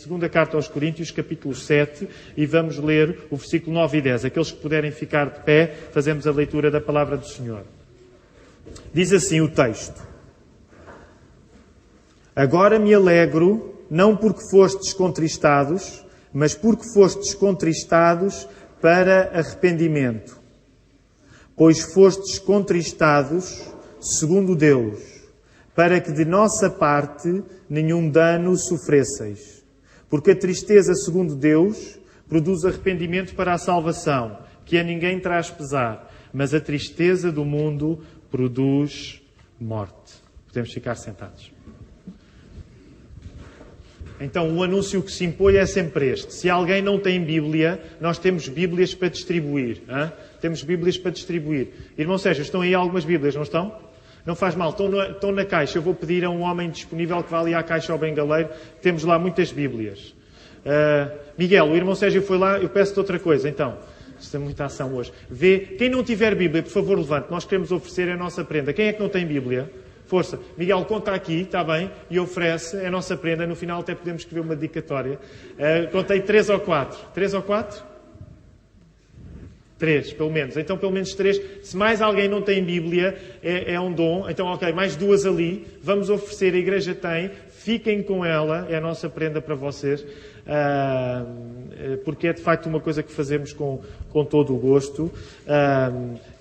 segunda carta aos Coríntios, capítulo 7, e vamos ler o versículo 9 e 10. Aqueles que puderem ficar de pé, fazemos a leitura da palavra do Senhor. Diz assim o texto: Agora me alegro, não porque fostes contristados, mas porque fostes contristados para arrependimento. Pois fostes contristados segundo Deus, para que de nossa parte nenhum dano sofresseis. Porque a tristeza segundo Deus produz arrependimento para a salvação, que a ninguém traz pesar, mas a tristeza do mundo produz morte. Podemos ficar sentados. Então, o anúncio que se impõe é sempre este. Se alguém não tem Bíblia, nós temos Bíblias para distribuir. Hein? Temos Bíblias para distribuir. Irmão Sérgio, estão aí algumas Bíblias, não estão? Não faz mal, estão na caixa. Eu vou pedir a um homem disponível que vá ali à caixa ao bengaleiro. Temos lá muitas Bíblias. Miguel, o irmão Sérgio foi lá, eu peço-te outra coisa. Então, isto é muita ação hoje. Vê, quem não tiver Bíblia, por favor, levante. Nós queremos oferecer a nossa prenda. Quem é que não tem Bíblia? Força. Miguel, conta aqui, está bem, e oferece a nossa prenda. No final até podemos escrever uma dedicatória. Contei 3 ou 4. 3 ou 4? 3, pelo menos. Então, pelo menos 3. Se mais alguém não tem Bíblia, é um dom. Então, ok, mais 2 ali. Vamos oferecer, a igreja tem. Fiquem com ela, é a nossa prenda para vocês. Porque é de facto uma coisa que fazemos com todo o gosto.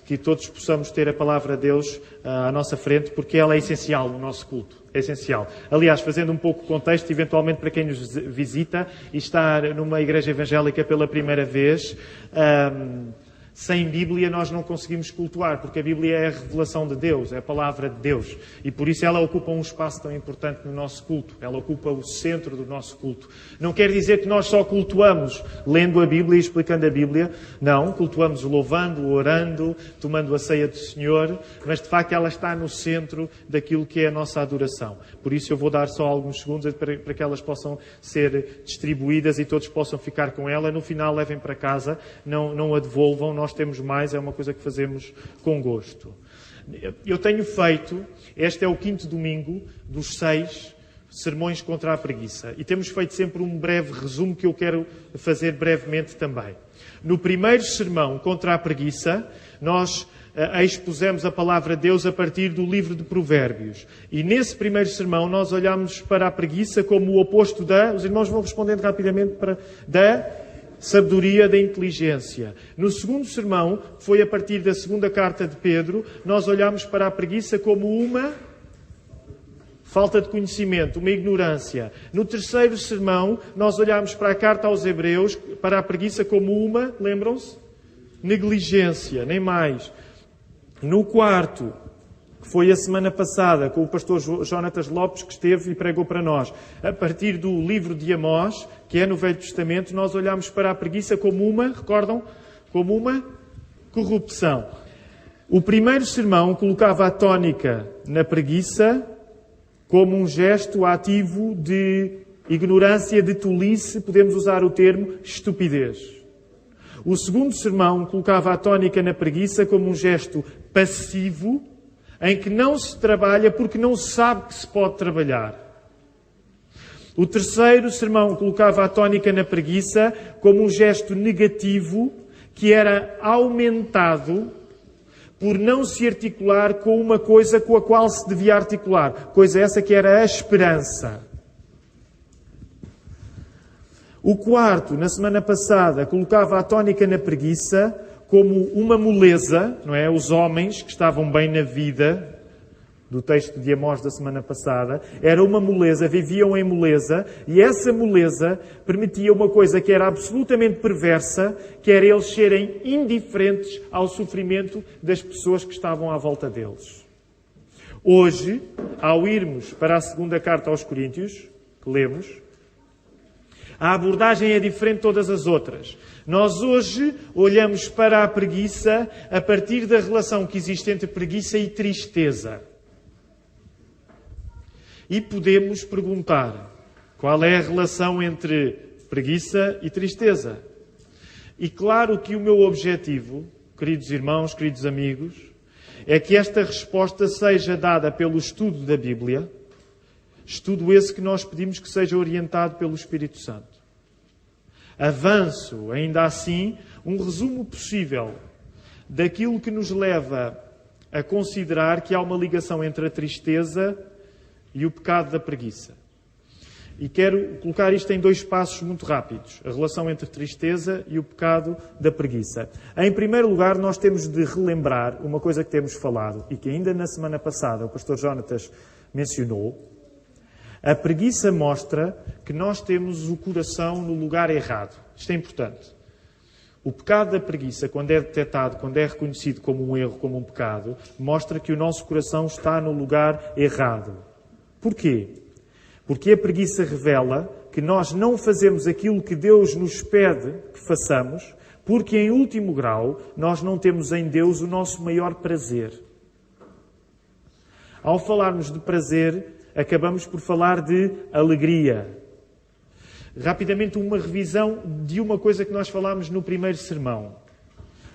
Que todos possamos ter a palavra de Deus à nossa frente, porque ela é essencial no nosso culto. É essencial. Aliás, fazendo um pouco de contexto, eventualmente para quem nos visita e está numa igreja evangélica pela primeira vez, sem Bíblia nós não conseguimos cultuar, porque a Bíblia é a revelação de Deus, é a palavra de Deus. E por isso ela ocupa um espaço tão importante no nosso culto. Ela ocupa o centro do nosso culto. Não quer dizer que nós só cultuamos lendo a Bíblia e explicando a Bíblia. Não, cultuamos louvando, orando, tomando a ceia do Senhor. Mas de facto ela está no centro daquilo que é a nossa adoração. Por isso eu vou dar só alguns segundos para que elas possam ser distribuídas e todos possam ficar com ela. No final levem para casa, não a devolvam. Nós temos mais, é uma coisa que fazemos com gosto. Eu tenho feito, este é o 5º domingo dos 6 sermões contra a preguiça. E temos feito sempre um breve resumo que eu quero fazer brevemente também. No primeiro sermão contra a preguiça, nós expusemos a palavra de Deus a partir do livro de Provérbios. E nesse primeiro sermão nós olhamos para a preguiça como o oposto da... Os irmãos vão respondendo rapidamente da sabedoria, da inteligência. No segundo sermão, foi a partir da segunda carta de Pedro, nós olhamos para a preguiça como uma falta de conhecimento, uma ignorância. No terceiro sermão, nós olhamos para a carta aos Hebreus, para a preguiça como uma, lembram-se? Negligência, nem mais. No quarto, que foi a semana passada, com o pastor Jonatas Lopes, que esteve e pregou para nós. A partir do livro de Amós, que é no Velho Testamento, nós olhamos para a preguiça como uma, recordam? Como uma corrupção. O primeiro sermão colocava a tónica na preguiça como um gesto ativo de ignorância, de tolice, podemos usar o termo estupidez. O segundo sermão colocava a tónica na preguiça como um gesto passivo, em que não se trabalha porque não se sabe que se pode trabalhar. O terceiro sermão colocava a tónica na preguiça como um gesto negativo que era aumentado por não se articular com uma coisa com a qual se devia articular. Coisa essa que era a esperança. O quarto, na semana passada, colocava a tónica na preguiça como uma moleza, não é? Os homens que estavam bem na vida, do texto de Amós da semana passada, era uma moleza, viviam em moleza, e essa moleza permitia uma coisa que era absolutamente perversa, que era eles serem indiferentes ao sofrimento das pessoas que estavam à volta deles. Hoje, ao irmos para a segunda carta aos Coríntios, que lemos, a abordagem é diferente de todas as outras. Nós hoje olhamos para a preguiça a partir da relação que existe entre preguiça e tristeza. E podemos perguntar qual é a relação entre preguiça e tristeza. E claro que o meu objetivo, queridos irmãos, queridos amigos, é que esta resposta seja dada pelo estudo da Bíblia, Estudo esse que nós pedimos que seja orientado pelo Espírito Santo. Avanço, ainda assim, um resumo possível daquilo que nos leva a considerar que há uma ligação entre a tristeza e o pecado da preguiça. E quero colocar isto em 2 passos muito rápidos. A relação entre tristeza e o pecado da preguiça. Em primeiro lugar, nós temos de relembrar uma coisa que temos falado e que ainda na semana passada o pastor Jonatas mencionou. A preguiça mostra que nós temos o coração no lugar errado. Isto é importante. O pecado da preguiça, quando é detectado, quando é reconhecido como um erro, como um pecado, mostra que o nosso coração está no lugar errado. Porquê? Porque a preguiça revela que nós não fazemos aquilo que Deus nos pede que façamos, porque, em último grau, nós não temos em Deus o nosso maior prazer. Ao falarmos de prazer, acabamos por falar de alegria. Rapidamente, uma revisão de uma coisa que nós falámos no primeiro sermão.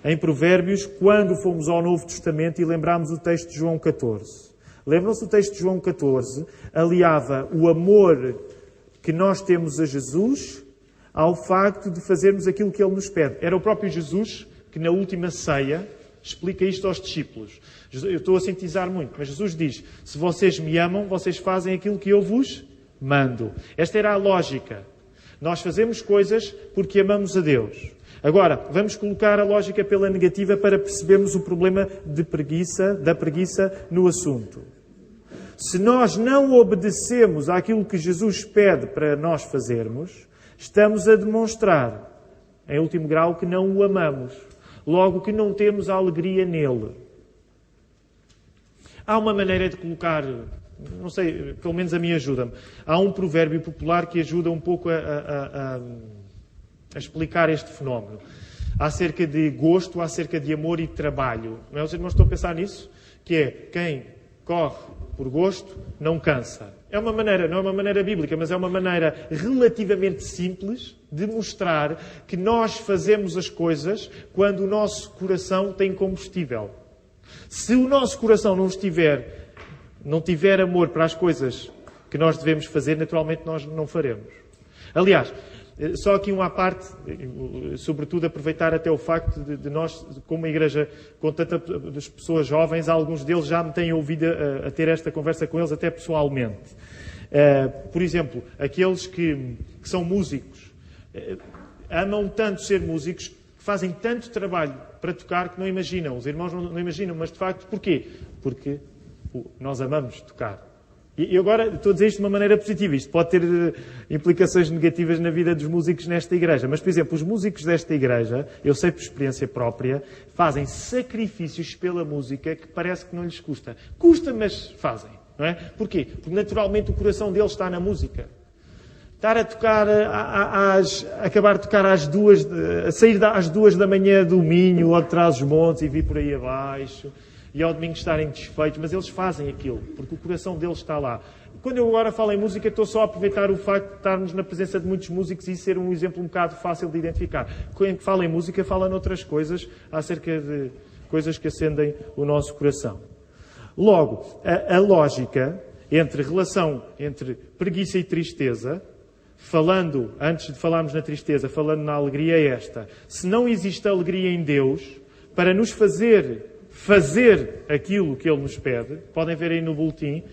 Em Provérbios, quando fomos ao Novo Testamento e lembrámos o texto de João 14. Lembram-se do texto de João 14? Aliava o amor que nós temos a Jesus ao facto de fazermos aquilo que Ele nos pede. Era o próprio Jesus que, na última ceia, explica isto aos discípulos. Eu estou a sintetizar muito, mas Jesus diz: se vocês me amam, vocês fazem aquilo que eu vos mando. Esta era a lógica. Nós fazemos coisas porque amamos a Deus. Agora, vamos colocar a lógica pela negativa para percebermos o problema da preguiça no assunto. Se nós não obedecemos àquilo que Jesus pede para nós fazermos, estamos a demonstrar, em último grau, que não o amamos. Logo, que não temos a alegria nele. Há uma maneira de colocar, não sei, pelo menos a mim ajuda-me. Há um provérbio popular que ajuda um pouco a explicar este fenómeno. Acerca de gosto, acerca de amor e trabalho. Não é? Os irmãos estão a pensar nisso? Que é, quem corre por gosto não cansa. É uma maneira, não é uma maneira bíblica, mas é uma maneira relativamente simples de mostrar que nós fazemos as coisas quando o nosso coração tem combustível. Se o nosso coração não tiver amor para as coisas que nós devemos fazer, naturalmente nós não faremos. Aliás, só aqui uma parte, sobretudo aproveitar até o facto de nós, como uma igreja com tantas pessoas jovens, alguns deles já me têm ouvido a ter esta conversa com eles até pessoalmente. Por exemplo, aqueles que são músicos, amam tanto ser músicos, fazem tanto trabalho para tocar que não imaginam. Os irmãos não imaginam, mas de facto, porquê? Porque nós amamos tocar. E agora estou a dizer isto de uma maneira positiva. Isto pode ter implicações negativas na vida dos músicos nesta igreja. Mas, por exemplo, os músicos desta igreja, eu sei por experiência própria, fazem sacrifícios pela música que parece que não lhes custa. Custa, mas fazem. Não é? Porquê? Porque naturalmente o coração deles está na música. Estar a tocar, acabar de tocar às 2, a sair às 2 da manhã do Minho ou de Trás-os-Montes e vir por aí abaixo, e ao domingo estarem desfeitos, mas eles fazem aquilo, porque o coração deles está lá. Quando eu agora falo em música, estou só a aproveitar o facto de estarmos na presença de muitos músicos e ser um exemplo um bocado fácil de identificar. Quando fala em música, fala noutras coisas, acerca de coisas que acendem o nosso coração. Logo, a lógica relação entre preguiça e tristeza, falando, antes de falarmos na tristeza, falando na alegria, é esta. Se não existe alegria em Deus, para nos fazer aquilo que Ele nos pede, podem ver aí no boletim,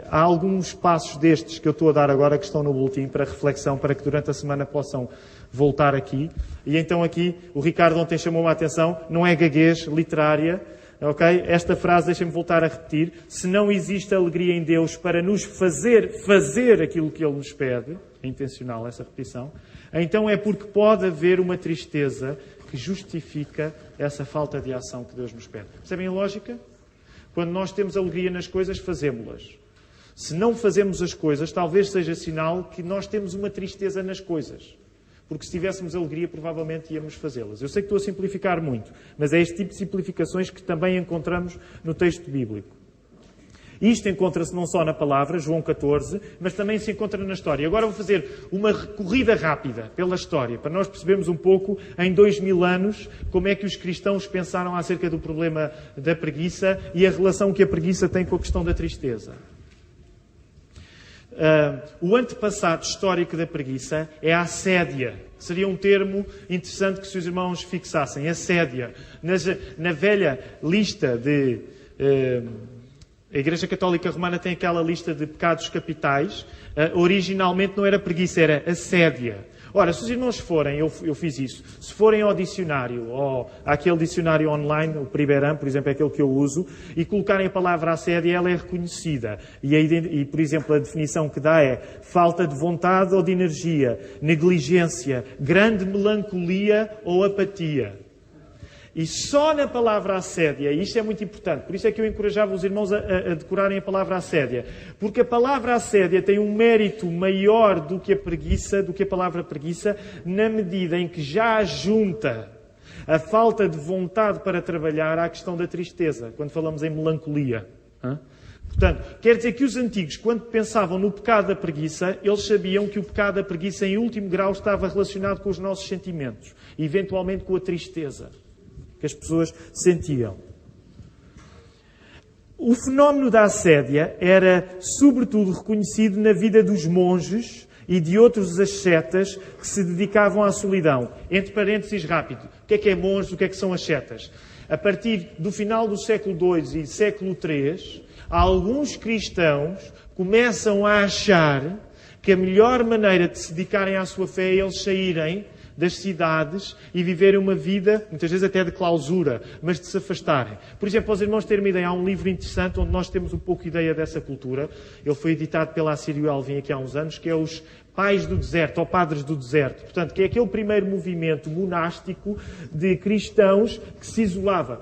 há alguns passos destes que eu estou a dar agora que estão no boletim para reflexão, para que durante a semana possam voltar aqui. E então aqui, o Ricardo ontem chamou a atenção, não é gaguez literária, ok? Esta frase, deixem-me voltar a repetir, se não existe alegria em Deus para nos fazer aquilo que Ele nos pede, é intencional essa repetição, então é porque pode haver uma tristeza que justifica essa falta de ação que Deus nos pede. Percebem a lógica? Quando nós temos alegria nas coisas, fazemos-las. Se não fazemos as coisas, talvez seja sinal que nós temos uma tristeza nas coisas. Porque se tivéssemos alegria, provavelmente íamos fazê-las. Eu sei que estou a simplificar muito, mas é este tipo de simplificações que também encontramos no texto bíblico. Isto encontra-se não só na palavra, João 14, mas também se encontra na história. Agora vou fazer uma corrida rápida pela história, para nós percebermos um pouco, em 2000 anos, como é que os cristãos pensaram acerca do problema da preguiça e a relação que a preguiça tem com a questão da tristeza. o antepassado histórico da preguiça é a assédia. Seria um termo interessante que se os irmãos fixassem. Assédia. Na velha lista de... a Igreja Católica Romana tem aquela lista de pecados capitais. Originalmente não era preguiça, era assédia. Ora, se os irmãos forem, eu fiz isso, se forem ao dicionário, ou àquele dicionário online, o Priberam, por exemplo, é aquele que eu uso, e colocarem a palavra assédio, ela é reconhecida. E, por exemplo, a definição que dá é falta de vontade ou de energia, negligência, grande melancolia ou apatia. E só na palavra assédia, e isto é muito importante, por isso é que eu encorajava os irmãos a decorarem a palavra assédia, porque a palavra assédia tem um mérito maior do que a palavra preguiça, na medida em que já junta a falta de vontade para trabalhar à questão da tristeza, quando falamos em melancolia. Portanto, quer dizer que os antigos, quando pensavam no pecado da preguiça, eles sabiam que o pecado da preguiça, em último grau, estava relacionado com os nossos sentimentos, e eventualmente com a tristeza que as pessoas sentiam. O fenómeno da assédia era, sobretudo, reconhecido na vida dos monges e de outros ascetas que se dedicavam à solidão. Entre parênteses, rápido. O que é monge? O que são ascetas? A partir do final do século II e século III, alguns cristãos começam a achar que a melhor maneira de se dedicarem à sua fé é eles saírem das cidades e viverem uma vida, muitas vezes até de clausura, mas de se afastarem. Por exemplo, para os irmãos terem uma ideia, há um livro interessante onde nós temos um pouco ideia dessa cultura. Ele foi editado pela Assírio Alvim aqui há uns anos, que é os Pais do Deserto, ou Padres do Deserto. Portanto, que é aquele primeiro movimento monástico de cristãos que se isolava.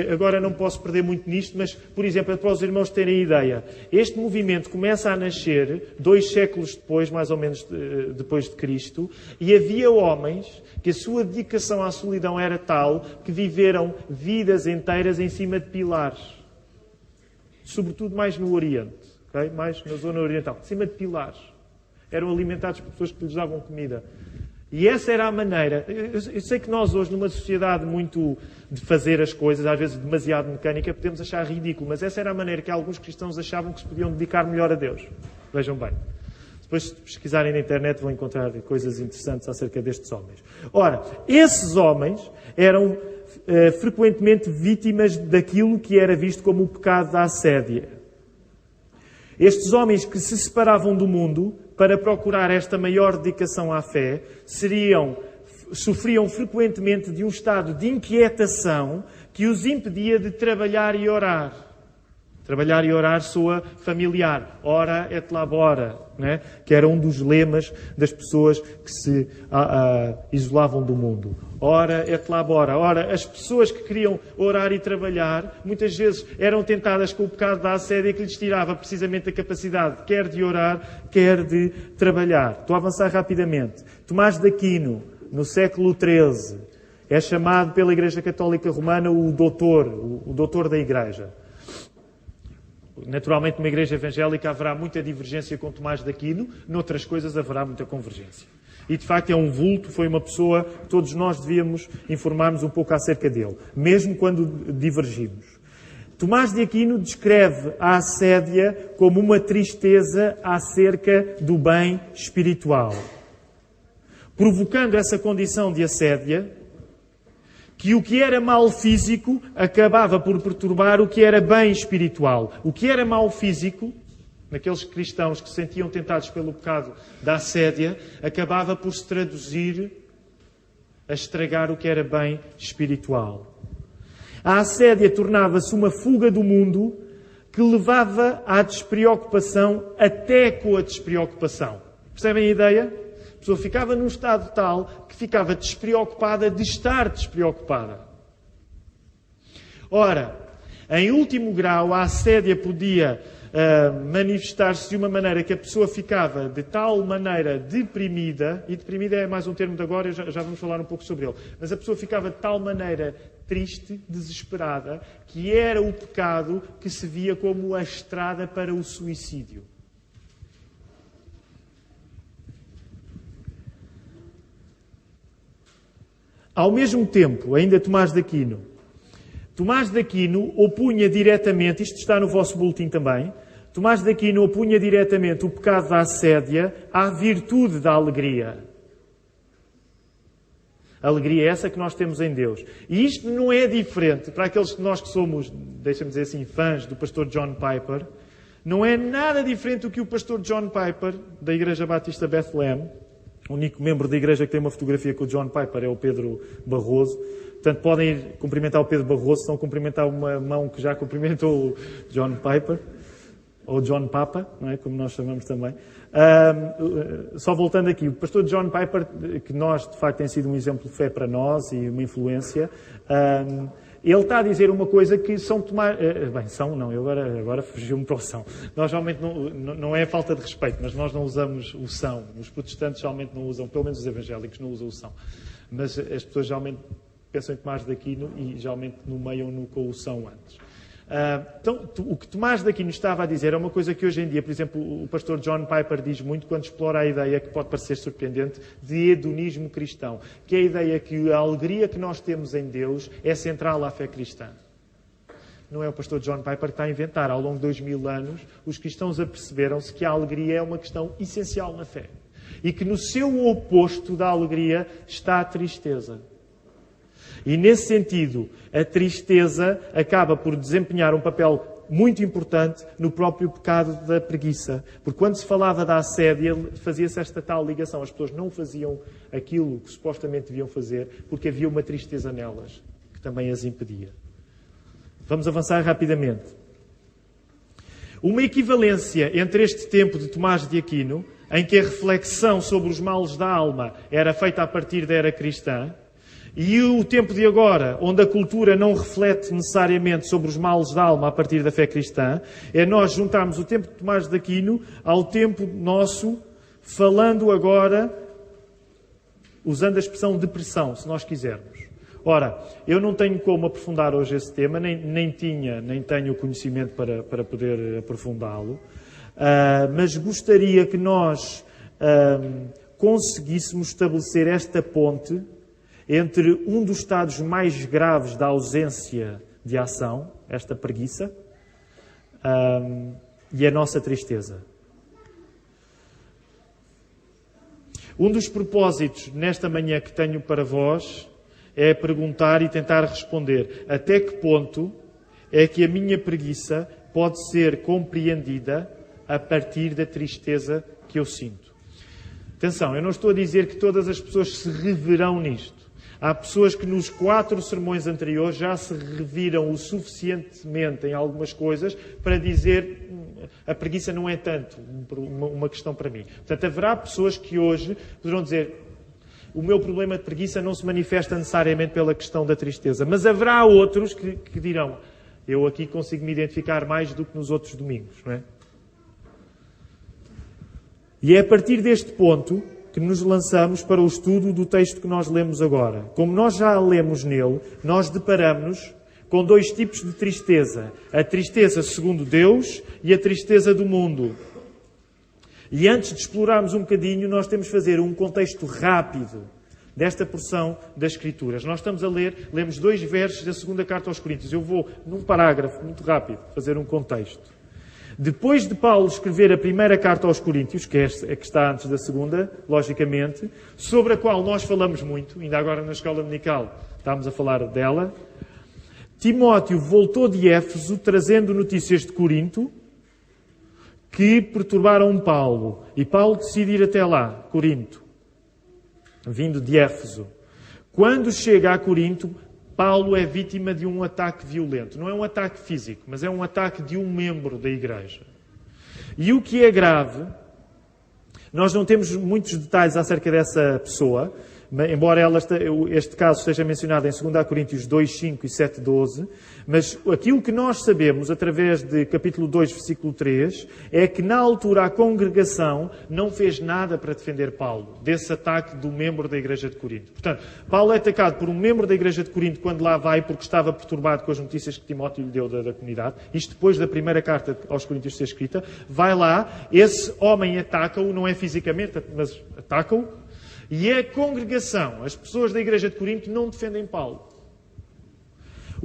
Agora não posso perder muito nisto, mas, por exemplo, para os irmãos terem ideia, este movimento começa a nascer 2 séculos depois, mais ou menos depois de Cristo, e havia homens que a sua dedicação à solidão era tal que viveram vidas inteiras em cima de pilares. Sobretudo mais no Oriente, okay? Mais na zona oriental, em cima de pilares. Eram alimentados por pessoas que lhes davam comida. E essa era a maneira. Eu sei que nós hoje, numa sociedade muito de fazer as coisas, às vezes demasiado mecânica, podemos achar ridículo, mas essa era a maneira que alguns cristãos achavam que se podiam dedicar melhor a Deus. Vejam bem. Depois, se pesquisarem na internet, vão encontrar coisas interessantes acerca destes homens. Ora, esses homens eram frequentemente vítimas daquilo que era visto como o pecado da assédia. Estes homens que se separavam do mundo para procurar esta maior dedicação à fé, sofriam frequentemente de um estado de inquietação que os impedia de trabalhar e orar. Trabalhar e orar soa familiar. Ora et labora, né? Que era um dos lemas das pessoas que se isolavam do mundo. Ora et labora. Ora, as pessoas que queriam orar e trabalhar, muitas vezes eram tentadas com o pecado da assédia que lhes tirava precisamente a capacidade, quer de orar, quer de trabalhar. Estou a avançar rapidamente. Tomás de Aquino, no século XIII, é chamado pela Igreja Católica Romana o doutor da Igreja. Naturalmente, numa igreja evangélica haverá muita divergência com Tomás de Aquino, noutras coisas haverá muita convergência. E, de facto, é um vulto, foi uma pessoa que todos nós devíamos informar-nos um pouco acerca dele, mesmo quando divergimos. Tomás de Aquino descreve a assédia como uma tristeza acerca do bem espiritual, provocando essa condição de assédia, que o que era mal físico acabava por perturbar o que era bem espiritual. O que era mal físico, naqueles cristãos que se sentiam tentados pelo pecado da assédia, acabava por se traduzir a estragar o que era bem espiritual. A assédia tornava-se uma fuga do mundo que levava à despreocupação até com a despreocupação. Percebem a ideia? A pessoa ficava num estado tal que ficava despreocupada de estar despreocupada. Ora, em último grau, a assédia podia manifestar-se de uma maneira que a pessoa ficava de tal maneira deprimida, e deprimida é mais um termo de agora, já vamos falar um pouco sobre ele, mas a pessoa ficava de tal maneira triste, desesperada, que era o pecado que se via como a estrada para o suicídio. Ao mesmo tempo, ainda Tomás de Aquino opunha diretamente, isto está no vosso boletim também, Tomás de Aquino opunha diretamente o pecado da assédia à virtude da alegria. A alegria é essa que nós temos em Deus. E isto não é diferente para aqueles de nós que somos, deixa-me dizer assim, fãs do pastor John Piper. Não é nada diferente do que o pastor John Piper, da Igreja Batista Bethlehem. O único membro da igreja que tem uma fotografia com o John Piper é o Pedro Barroso. Portanto, podem ir cumprimentar o Pedro Barroso, se não cumprimentar uma mão que já cumprimentou o John Piper. Ou John Papa, não é? Como nós chamamos também. Só voltando aqui, o pastor John Piper, que nós, de facto, tem sido um exemplo de fé para nós e uma influência, ele está a dizer uma coisa que São Tomás... eu agora fugiu-me para o São. Nós geralmente, não é falta de respeito, mas nós não usamos o São. Os protestantes geralmente não usam, pelo menos os evangélicos não usam o São. Mas as pessoas geralmente pensam em Tomás de Aquino e geralmente nomeiam-no com o São antes. Então, o que Tomás de Aquino estava a dizer é uma coisa que hoje em dia, por exemplo, o pastor John Piper diz muito quando explora a ideia, que pode parecer surpreendente, de hedonismo cristão, que é a ideia que a alegria que nós temos em Deus é central à fé cristã. Não é o pastor John Piper que está a inventar. Ao longo de 2000 anos, os cristãos aperceberam-se que a alegria é uma questão essencial na fé. E que no seu oposto da alegria está a tristeza. E, nesse sentido, a tristeza acaba por desempenhar um papel muito importante no próprio pecado da preguiça. Porque quando se falava da assédia, fazia-se esta tal ligação. As pessoas não faziam aquilo que supostamente deviam fazer porque havia uma tristeza nelas, que também as impedia. Vamos avançar rapidamente. Uma equivalência entre este tempo de Tomás de Aquino, em que a reflexão sobre os males da alma era feita a partir da era cristã, e o tempo de agora, onde a cultura não reflete necessariamente sobre os males da alma a partir da fé cristã, é nós juntarmos o tempo de Tomás de Aquino ao tempo nosso, falando agora, usando a expressão depressão, se nós quisermos. Ora, eu não tenho como aprofundar hoje esse tema, nem tenho conhecimento para poder aprofundá-lo, mas gostaria que nós conseguíssemos estabelecer esta ponte entre um dos estados mais graves da ausência de ação, esta preguiça, e a nossa tristeza. Um dos propósitos nesta manhã que tenho para vós é perguntar e tentar responder até que ponto é que a minha preguiça pode ser compreendida a partir da tristeza que eu sinto. Atenção, eu não estou a dizer que todas as pessoas se reverão nisto. Há pessoas que nos 4 sermões anteriores já se reviram o suficientemente em algumas coisas para dizer a preguiça não é tanto uma questão para mim. Portanto, haverá pessoas que hoje poderão dizer o meu problema de preguiça não se manifesta necessariamente pela questão da tristeza. Mas haverá outros que dirão eu aqui consigo me identificar mais do que nos outros domingos, não é? E é a partir deste ponto que nos lançamos para o estudo do texto que nós lemos agora. Como nós já lemos nele, nós deparamos com 2 tipos de tristeza. A tristeza segundo Deus e a tristeza do mundo. E antes de explorarmos um bocadinho, nós temos de fazer um contexto rápido desta porção das Escrituras. Nós estamos a lemos 2 versos da segunda carta aos Coríntios. Eu vou, num parágrafo muito rápido, fazer um contexto. Depois de Paulo escrever a primeira carta aos Coríntios, que é a que está antes da segunda, logicamente, sobre a qual nós falamos muito, ainda agora na escola dominical estávamos a falar dela, Timóteo voltou de Éfeso trazendo notícias de Corinto que perturbaram Paulo. E Paulo decide ir até lá, Corinto, vindo de Éfeso. Quando chega a Corinto, Paulo é vítima de um ataque violento. Não é um ataque físico, mas é um ataque de um membro da igreja. E o que é grave, nós não temos muitos detalhes acerca dessa pessoa, embora este caso esteja mencionado em 2 Coríntios 2, 5 e 7, 12, mas aquilo que nós sabemos, através de capítulo 2, versículo 3, é que na altura a congregação não fez nada para defender Paulo, desse ataque do membro da igreja de Corinto. Portanto, Paulo é atacado por um membro da igreja de Corinto quando lá vai, porque estava perturbado com as notícias que Timóteo lhe deu da comunidade. Isto depois da primeira carta aos Coríntios ser escrita. Vai lá, esse homem ataca-o, não é fisicamente, mas ataca-o. E a congregação, as pessoas da igreja de Corinto, não defendem Paulo.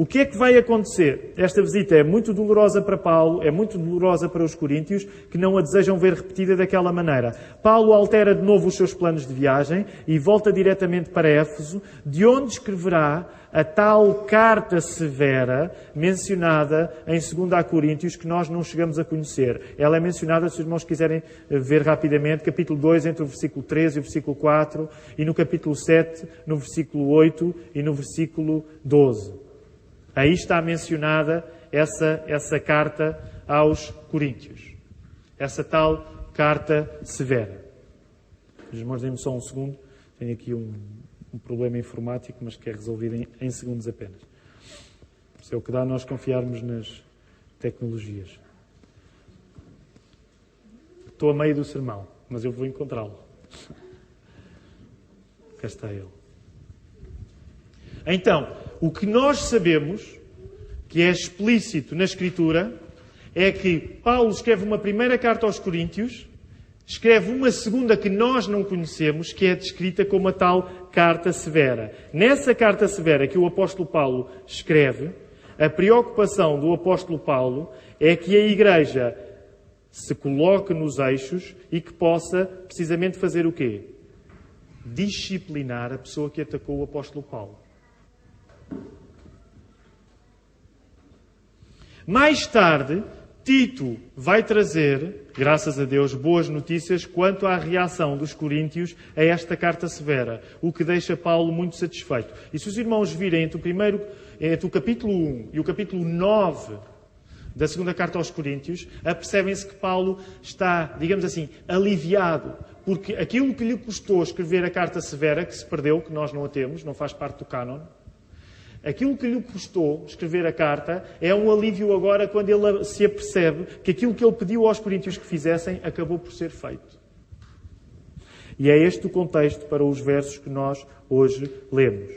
O que é que vai acontecer? Esta visita é muito dolorosa para Paulo, é muito dolorosa para os coríntios, que não a desejam ver repetida daquela maneira. Paulo altera de novo os seus planos de viagem e volta diretamente para Éfeso, de onde escreverá a tal carta severa mencionada em 2 Coríntios, que nós não chegamos a conhecer. Ela é mencionada, se os irmãos quiserem ver rapidamente, capítulo 2, entre o versículo 13 e o versículo 4, e no capítulo 7, no versículo 8 e no versículo 12. Aí está mencionada essa carta aos Coríntios. Essa tal carta severa. Os irmãos, deem-me só um segundo. Tenho aqui um problema informático, mas que é resolvido em segundos apenas. Isso é o que dá a nós confiarmos nas tecnologias. Estou a meio do sermão, mas eu vou encontrá-lo. Cá está ele. Então, o que nós sabemos, que é explícito na Escritura, é que Paulo escreve uma primeira carta aos Coríntios, escreve uma segunda que nós não conhecemos, que é descrita como a tal carta severa. Nessa carta severa que o apóstolo Paulo escreve, a preocupação do apóstolo Paulo é que a Igreja se coloque nos eixos e que possa precisamente fazer o quê? Disciplinar a pessoa que atacou o apóstolo Paulo. Mais tarde, Tito vai trazer, graças a Deus, boas notícias quanto à reação dos coríntios a esta carta severa, o que deixa Paulo muito satisfeito. E se os irmãos virem entre o capítulo 1 e o capítulo 9 da segunda carta aos Coríntios, apercebem-se que Paulo está, digamos assim, aliviado, porque aquilo que lhe custou escrever a carta severa, que se perdeu, que nós não a temos, não faz parte do cânon, aquilo que lhe custou escrever a carta é um alívio agora quando ele se apercebe que aquilo que ele pediu aos coríntios que fizessem acabou por ser feito. E é este o contexto para os versos que nós hoje lemos.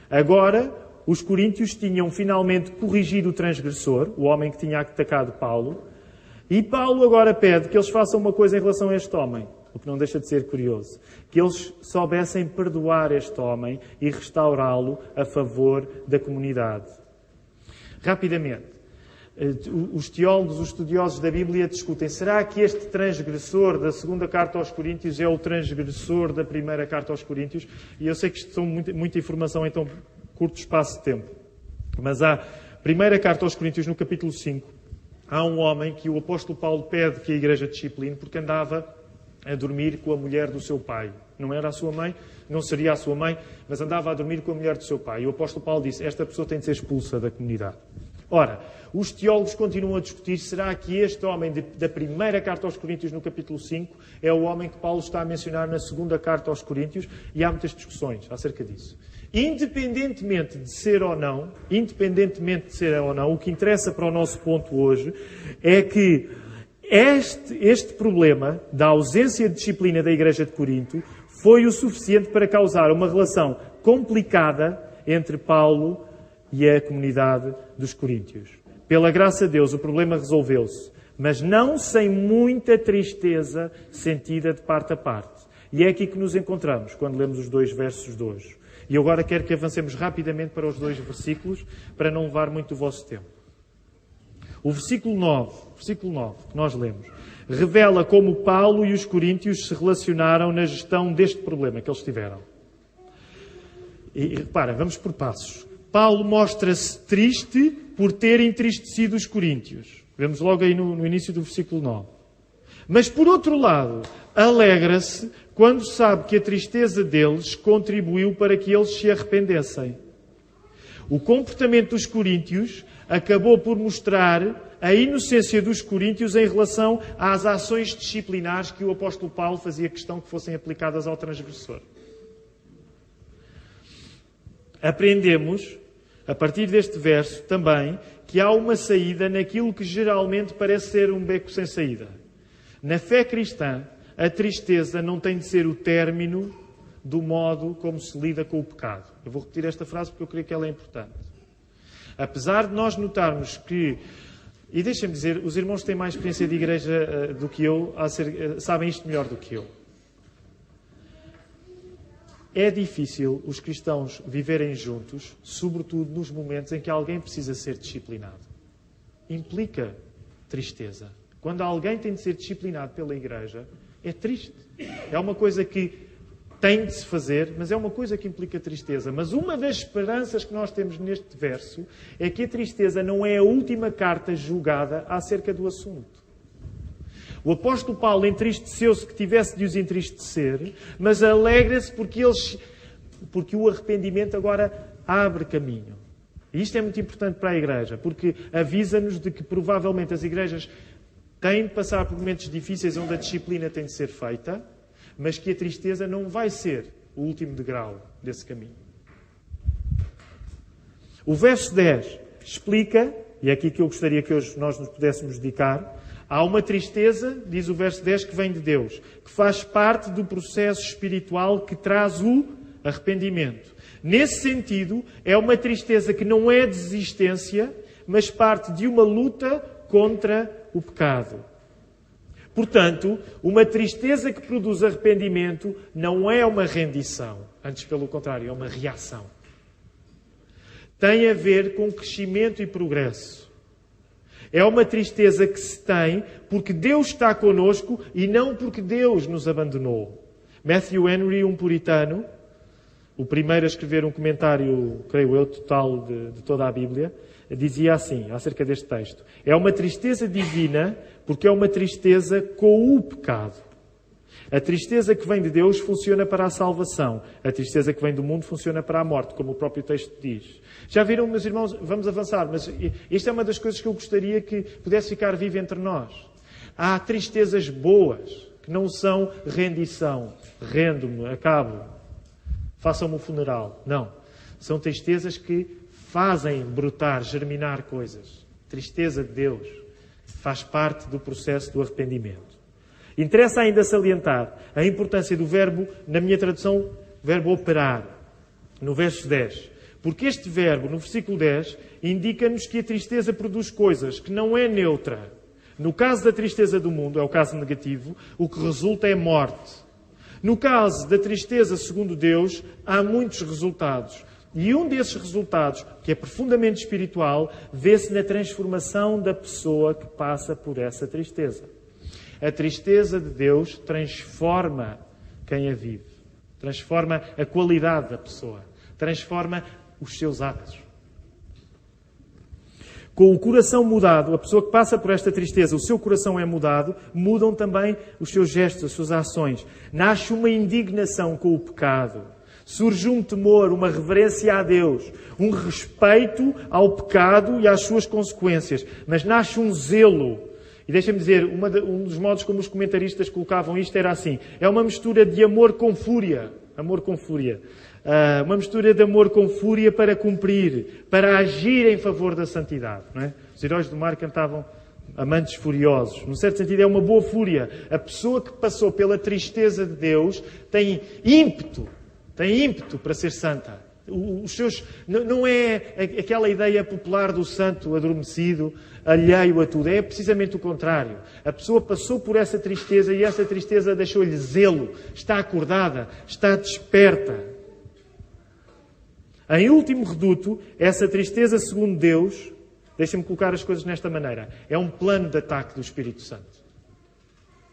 Agora, os coríntios tinham finalmente corrigido o transgressor, o homem que tinha atacado Paulo, e Paulo agora pede que eles façam uma coisa em relação a este homem, o que não deixa de ser curioso, que eles soubessem perdoar este homem e restaurá-lo a favor da comunidade. Rapidamente, os teólogos, os estudiosos da Bíblia discutem, será que este transgressor da segunda carta aos Coríntios é o transgressor da primeira carta aos Coríntios? E eu sei que isto são muita informação em tão curto espaço de tempo. Mas a primeira carta aos Coríntios, no capítulo 5, há um homem que o apóstolo Paulo pede que a igreja discipline porque andava a dormir com a mulher do seu pai. Não era a sua mãe, não seria a sua mãe, mas andava a dormir com a mulher do seu pai. E o apóstolo Paulo disse, esta pessoa tem de ser expulsa da comunidade. Ora, os teólogos continuam a discutir, será que este homem da primeira carta aos Coríntios, no capítulo 5, é o homem que Paulo está a mencionar na segunda carta aos Coríntios? E há muitas discussões acerca disso. Independentemente de ser ou não, o que interessa para o nosso ponto hoje é que este problema da ausência de disciplina da Igreja de Corinto foi o suficiente para causar uma relação complicada entre Paulo e a comunidade dos coríntios. Pela graça de Deus, o problema resolveu-se, mas não sem muita tristeza sentida de parte a parte. E é aqui que nos encontramos quando lemos os 2 versos de hoje. E agora quero que avancemos rapidamente para os 2 versículos, para não levar muito o vosso tempo. O versículo 9, que nós lemos, revela como Paulo e os coríntios se relacionaram na gestão deste problema que eles tiveram. E repara, vamos por passos. Paulo mostra-se triste por ter entristecido os coríntios. Vemos logo aí no início do versículo 9. Mas, por outro lado, alegra-se quando sabe que a tristeza deles contribuiu para que eles se arrependessem. O comportamento dos coríntios acabou por mostrar a inocência dos coríntios em relação às ações disciplinares que o apóstolo Paulo fazia questão que fossem aplicadas ao transgressor. Aprendemos, a partir deste verso, também, que há uma saída naquilo que geralmente parece ser um beco sem saída. Na fé cristã, a tristeza não tem de ser o término do modo como se lida com o pecado. Eu vou repetir esta frase porque eu creio que ela é importante. Apesar de nós notarmos que, e deixem-me dizer, os irmãos têm mais experiência de igreja do que eu, sabem isto melhor do que eu. É difícil os cristãos viverem juntos, sobretudo nos momentos em que alguém precisa ser disciplinado. Implica tristeza. Quando alguém tem de ser disciplinado pela igreja, é triste. É uma coisa que tem de se fazer, mas é uma coisa que implica tristeza. Mas uma das esperanças que nós temos neste verso é que a tristeza não é a última carta julgada acerca do assunto. O apóstolo Paulo entristeceu-se que tivesse de os entristecer, mas alegra-se porque o arrependimento agora abre caminho. E isto é muito importante para a igreja, porque avisa-nos de que provavelmente as igrejas têm de passar por momentos difíceis onde a disciplina tem de ser feita, mas que a tristeza não vai ser o último degrau desse caminho. O verso 10 explica, e é aqui que eu gostaria que hoje nós nos pudéssemos dedicar, há uma tristeza, diz o verso 10, que vem de Deus, que faz parte do processo espiritual que traz o arrependimento. Nesse sentido, é uma tristeza que não é desistência, mas parte de uma luta contra o pecado. Portanto, uma tristeza que produz arrependimento não é uma rendição. Antes, pelo contrário, é uma reação. Tem a ver com crescimento e progresso. É uma tristeza que se tem porque Deus está connosco e não porque Deus nos abandonou. Matthew Henry, um puritano, o primeiro a escrever um comentário, creio eu, total de toda a Bíblia, dizia assim, acerca deste texto: é uma tristeza divina porque é uma tristeza com o pecado. A tristeza que vem de Deus funciona para a salvação. A tristeza que vem do mundo funciona para a morte, como o próprio texto diz. Já viram, meus irmãos? Vamos avançar, mas isto é uma das coisas que eu gostaria que pudesse ficar viva entre nós. Há tristezas boas, que não são rendição. Rendo-me, acabo, façam-me o funeral. Não. São tristezas que fazem brotar, germinar coisas. Tristeza de Deus faz parte do processo do arrependimento. Interessa ainda salientar a importância do verbo, na minha tradução, verbo operar, no verso 10. Porque este verbo, no versículo 10, indica-nos que a tristeza produz coisas, que não é neutra. No caso da tristeza do mundo, é o caso negativo, o que resulta é morte. No caso da tristeza segundo Deus, há muitos resultados. E um desses resultados, que é profundamente espiritual, vê-se na transformação da pessoa que passa por essa tristeza. A tristeza de Deus transforma quem a vive. Transforma a qualidade da pessoa. Transforma os seus atos. Com o coração mudado, a pessoa que passa por esta tristeza, o seu coração é mudado, mudam também os seus gestos, as suas ações. Nasce uma indignação com o pecado. Surge um temor, uma reverência a Deus, um respeito ao pecado e às suas consequências. Mas nasce um zelo. E deixem-me dizer, um dos modos como os comentaristas colocavam isto era assim. É uma mistura de amor com fúria. Amor com fúria. Uma mistura de amor com fúria para cumprir, para agir em favor da santidade. Não é? Os heróis do mar cantavam amantes furiosos. Num certo sentido é uma boa fúria. A pessoa que passou pela tristeza de Deus tem ímpeto para ser santa. Não é aquela ideia popular do santo adormecido, alheio a tudo. É precisamente o contrário. A pessoa passou por essa tristeza e essa tristeza deixou-lhe zelo. Está acordada, está desperta. Em último reduto, essa tristeza segundo Deus, deixem-me colocar as coisas nesta maneira, é um plano de ataque do Espírito Santo.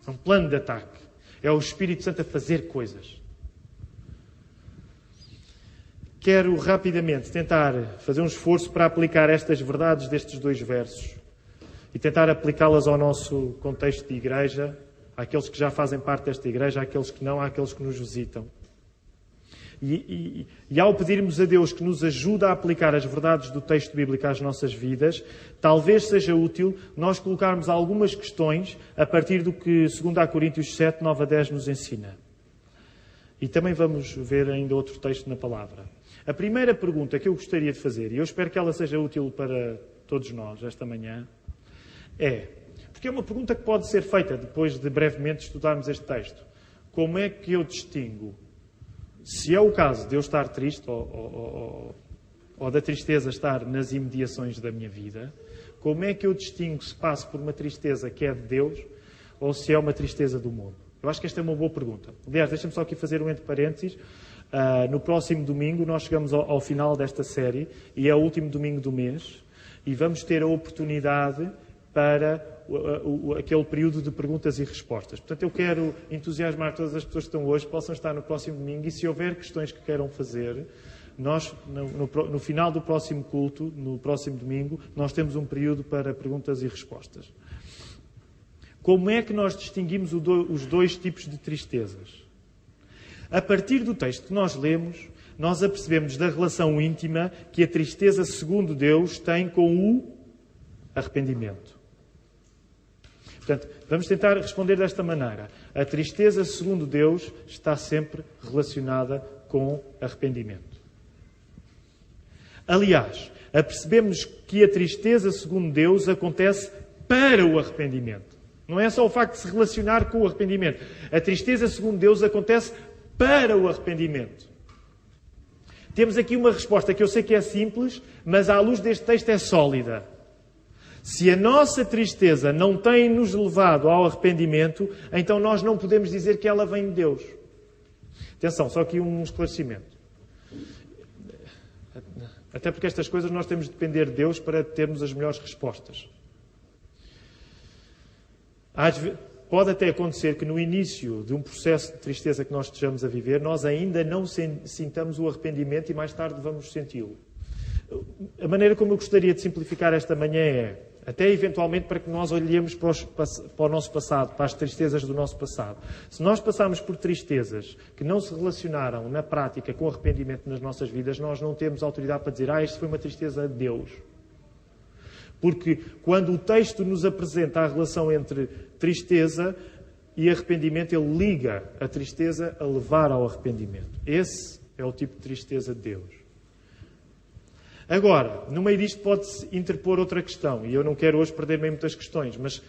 É um plano de ataque. É o Espírito Santo a fazer coisas. Quero rapidamente tentar fazer um esforço para aplicar estas verdades destes dois versos e tentar aplicá-las ao nosso contexto de igreja, àqueles que já fazem parte desta igreja, àqueles que não, àqueles que nos visitam. E ao pedirmos a Deus que nos ajude a aplicar as verdades do texto bíblico às nossas vidas, talvez seja útil nós colocarmos algumas questões a partir do que 2 Coríntios 7, 9 a 10 nos ensina. E também vamos ver ainda outro texto na palavra. A primeira pergunta que eu gostaria de fazer, e eu espero que ela seja útil para todos nós esta manhã, porque é uma pergunta que pode ser feita depois de brevemente estudarmos este texto. Como é que eu distingo se é o caso de eu estar triste ou da tristeza estar nas imediações da minha vida? Como é que eu distingo se passo por uma tristeza que é de Deus ou se é uma tristeza do mundo? Eu acho que esta é uma boa pergunta. Aliás, deixa-me só aqui fazer um entre parênteses. No próximo domingo nós chegamos ao final desta série e é o último domingo do mês e vamos ter a oportunidade para aquele período de perguntas e respostas. Portanto, eu quero entusiasmar todas as pessoas que estão hoje, possam estar no próximo domingo e se houver questões que queiram fazer, nós, no final do próximo culto, no próximo domingo, nós temos um período para perguntas e respostas. Como é que nós distinguimos os dois tipos de tristezas? A partir do texto que nós lemos, nós apercebemos da relação íntima que a tristeza, segundo Deus, tem com o arrependimento. Portanto, vamos tentar responder desta maneira. A tristeza, segundo Deus, está sempre relacionada com arrependimento. Aliás, apercebemos que a tristeza, segundo Deus, acontece para o arrependimento. Não é só o facto de se relacionar com o arrependimento. A tristeza, segundo Deus, acontece para o arrependimento. Temos aqui uma resposta que eu sei que é simples, mas à luz deste texto é sólida. Se a nossa tristeza não tem nos levado ao arrependimento, então nós não podemos dizer que ela vem de Deus. Atenção, só aqui um esclarecimento. Até porque estas coisas nós temos de depender de Deus para termos as melhores respostas. Pode até acontecer que no início de um processo de tristeza que nós estejamos a viver, nós ainda não sintamos o arrependimento e mais tarde vamos senti-lo. A maneira como eu gostaria de simplificar esta manhã é, até eventualmente para que nós olhemos para o nosso passado, para as tristezas do nosso passado. Se nós passarmos por tristezas que não se relacionaram na prática com arrependimento nas nossas vidas, nós não temos autoridade para dizer, isto foi uma tristeza de Deus. Porque quando o texto nos apresenta a relação entre tristeza e arrependimento, ele liga a tristeza a levar ao arrependimento. Esse é o tipo de tristeza de Deus. Agora, no meio disto pode-se interpor outra questão, e eu não quero hoje perder-me em muitas questões, mas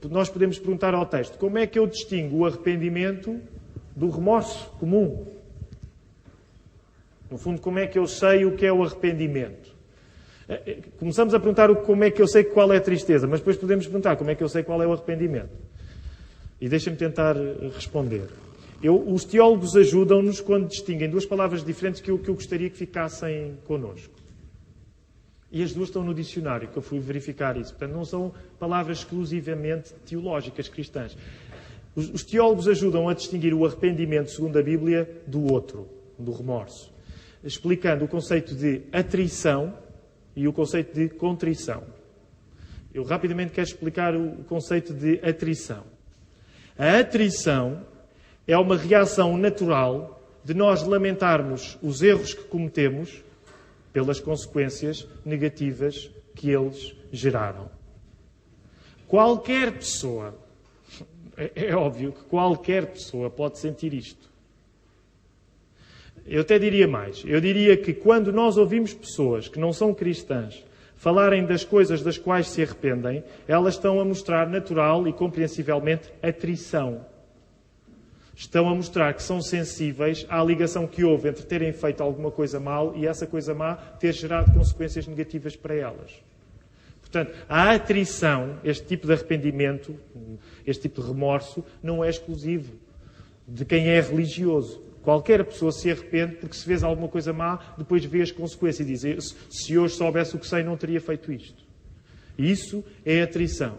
nós podemos perguntar ao texto, como é que eu distingo o arrependimento do remorso comum? No fundo, como é que eu sei o que é o arrependimento? Começamos a perguntar como é que eu sei qual é a tristeza, mas depois podemos perguntar como é que eu sei qual é o arrependimento. E deixem-me tentar responder. Os teólogos ajudam-nos quando distinguem duas palavras diferentes que eu gostaria que ficassem connosco. E as duas estão no dicionário, que eu fui verificar isso. Portanto, não são palavras exclusivamente teológicas cristãs. Os teólogos ajudam a distinguir o arrependimento, segundo a Bíblia, do outro, do remorso. Explicando o conceito de atrição e o conceito de contrição. Eu rapidamente quero explicar o conceito de atrição. A atrição é uma reação natural de nós lamentarmos os erros que cometemos pelas consequências negativas que eles geraram. Qualquer pessoa, é óbvio que qualquer pessoa pode sentir isto. Eu até diria mais. Eu diria que quando nós ouvimos pessoas que não são cristãs falarem das coisas das quais se arrependem, elas estão a mostrar natural e compreensivelmente atrição. Estão a mostrar que são sensíveis à ligação que houve entre terem feito alguma coisa mal e essa coisa má ter gerado consequências negativas para elas. Portanto, a atrição, este tipo de arrependimento, este tipo de remorso, não é exclusivo de quem é religioso. Qualquer pessoa se arrepende porque se fez alguma coisa má, depois vê as consequências e diz, se hoje soubesse o que sei, não teria feito isto. Isso é atrição.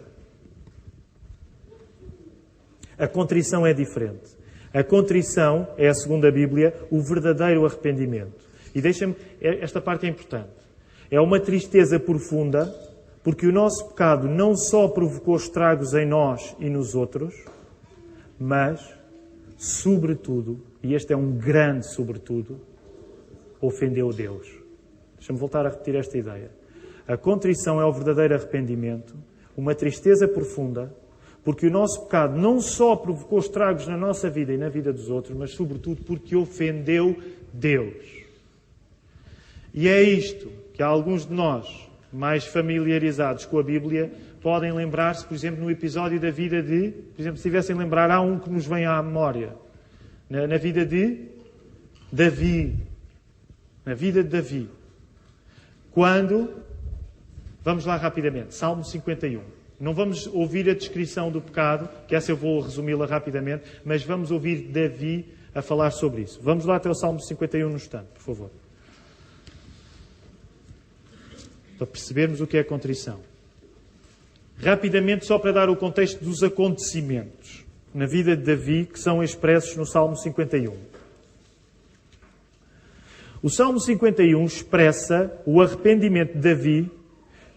A contrição é diferente. A contrição é, segundo a Bíblia, o verdadeiro arrependimento. E deixa-me, esta parte é importante. É uma tristeza profunda, porque o nosso pecado não só provocou estragos em nós e nos outros, mas, sobretudo, e este é um grande sobretudo, ofendeu Deus. Deixa-me voltar a repetir esta ideia. A contrição é o verdadeiro arrependimento, uma tristeza profunda, porque o nosso pecado não só provocou estragos na nossa vida e na vida dos outros, mas sobretudo porque ofendeu Deus. E é isto que alguns de nós, mais familiarizados com a Bíblia, podem lembrar-se, por exemplo, no episódio da vida de... Por exemplo, se tivessem lembrar, há um que nos vem à memória. Na vida de Davi. Na vida de Davi. Quando... Vamos lá rapidamente. Salmo 51. Não vamos ouvir a descrição do pecado, que essa eu vou resumi-la rapidamente, mas vamos ouvir Davi a falar sobre isso. Vamos lá até o Salmo 51 no instante, por favor. Para percebermos o que é a contrição. Rapidamente, só para dar o contexto dos acontecimentos na vida de Davi, que são expressos no Salmo 51. O Salmo 51 expressa o arrependimento de Davi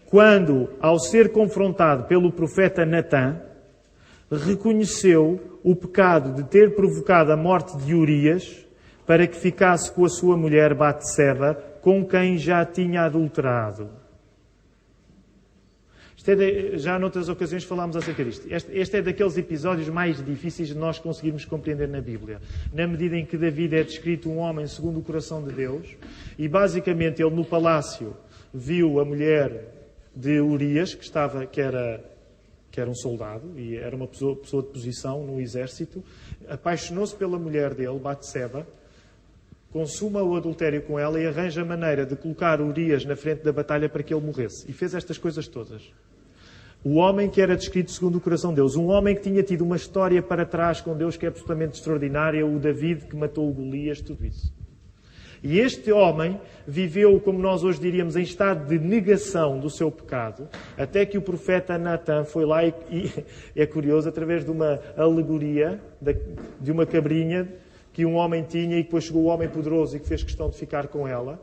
quando, ao ser confrontado pelo profeta Natã, reconheceu o pecado de ter provocado a morte de Urias para que ficasse com a sua mulher Batseba, com quem já tinha adulterado. Já noutras ocasiões falámos acerca disto. Este é daqueles episódios mais difíceis de nós conseguirmos compreender na Bíblia. Na medida em que Davi é descrito um homem segundo o coração de Deus, e basicamente ele no palácio viu a mulher de Urias, que era um soldado e era uma pessoa de posição no exército, apaixonou-se pela mulher dele, Batseba, consuma o adultério com ela e arranja a maneira de colocar Urias na frente da batalha para que ele morresse. E fez estas coisas todas. O homem que era descrito segundo o coração de Deus, um homem que tinha tido uma história para trás com Deus que é absolutamente extraordinária, o David que matou o Golias, tudo isso. E este homem viveu, como nós hoje diríamos, em estado de negação do seu pecado, até que o profeta Natã foi lá e é curioso, através de uma alegoria, de uma cabrinha que um homem tinha e depois chegou o homem poderoso e que fez questão de ficar com ela.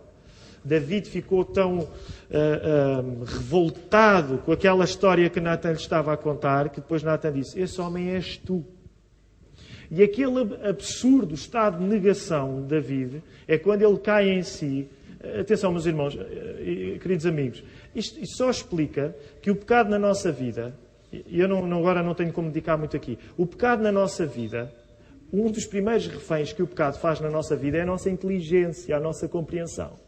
David ficou tão revoltado com aquela história que Natã lhe estava a contar, que depois Natã disse, esse homem és tu. E aquele absurdo estado de negação de David é quando ele cai em si. Atenção, meus irmãos, queridos amigos, isto só explica que o pecado na nossa vida, e eu agora não tenho como dedicar muito aqui, o pecado na nossa vida, um dos primeiros reféns que o pecado faz na nossa vida é a nossa inteligência, a nossa compreensão.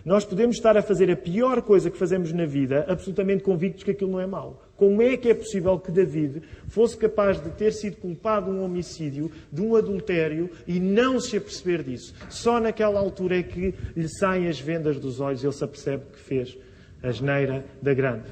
Nós podemos estar a fazer a pior coisa que fazemos na vida, absolutamente convictos que aquilo não é mau. Como é que é possível que David fosse capaz de ter sido culpado de um homicídio, de um adultério, e não se aperceber disso? Só naquela altura é que lhe saem as vendas dos olhos e ele se apercebe que fez a asneira da grande.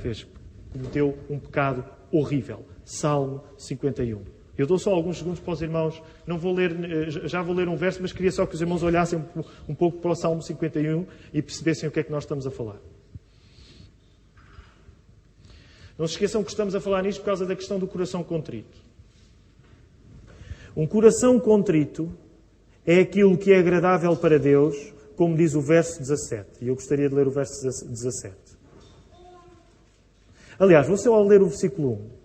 Cometeu um pecado horrível. Salmo 51. Eu dou só alguns segundos para os irmãos. Não vou ler, já vou ler um verso, mas queria só que os irmãos olhassem um pouco para o Salmo 51 e percebessem o que é que nós estamos a falar. Não se esqueçam que estamos a falar nisto por causa da questão do coração contrito. Um coração contrito é aquilo que é agradável para Deus, como diz o verso 17. E eu gostaria de ler o verso 17. Aliás, vou só ler o versículo 1.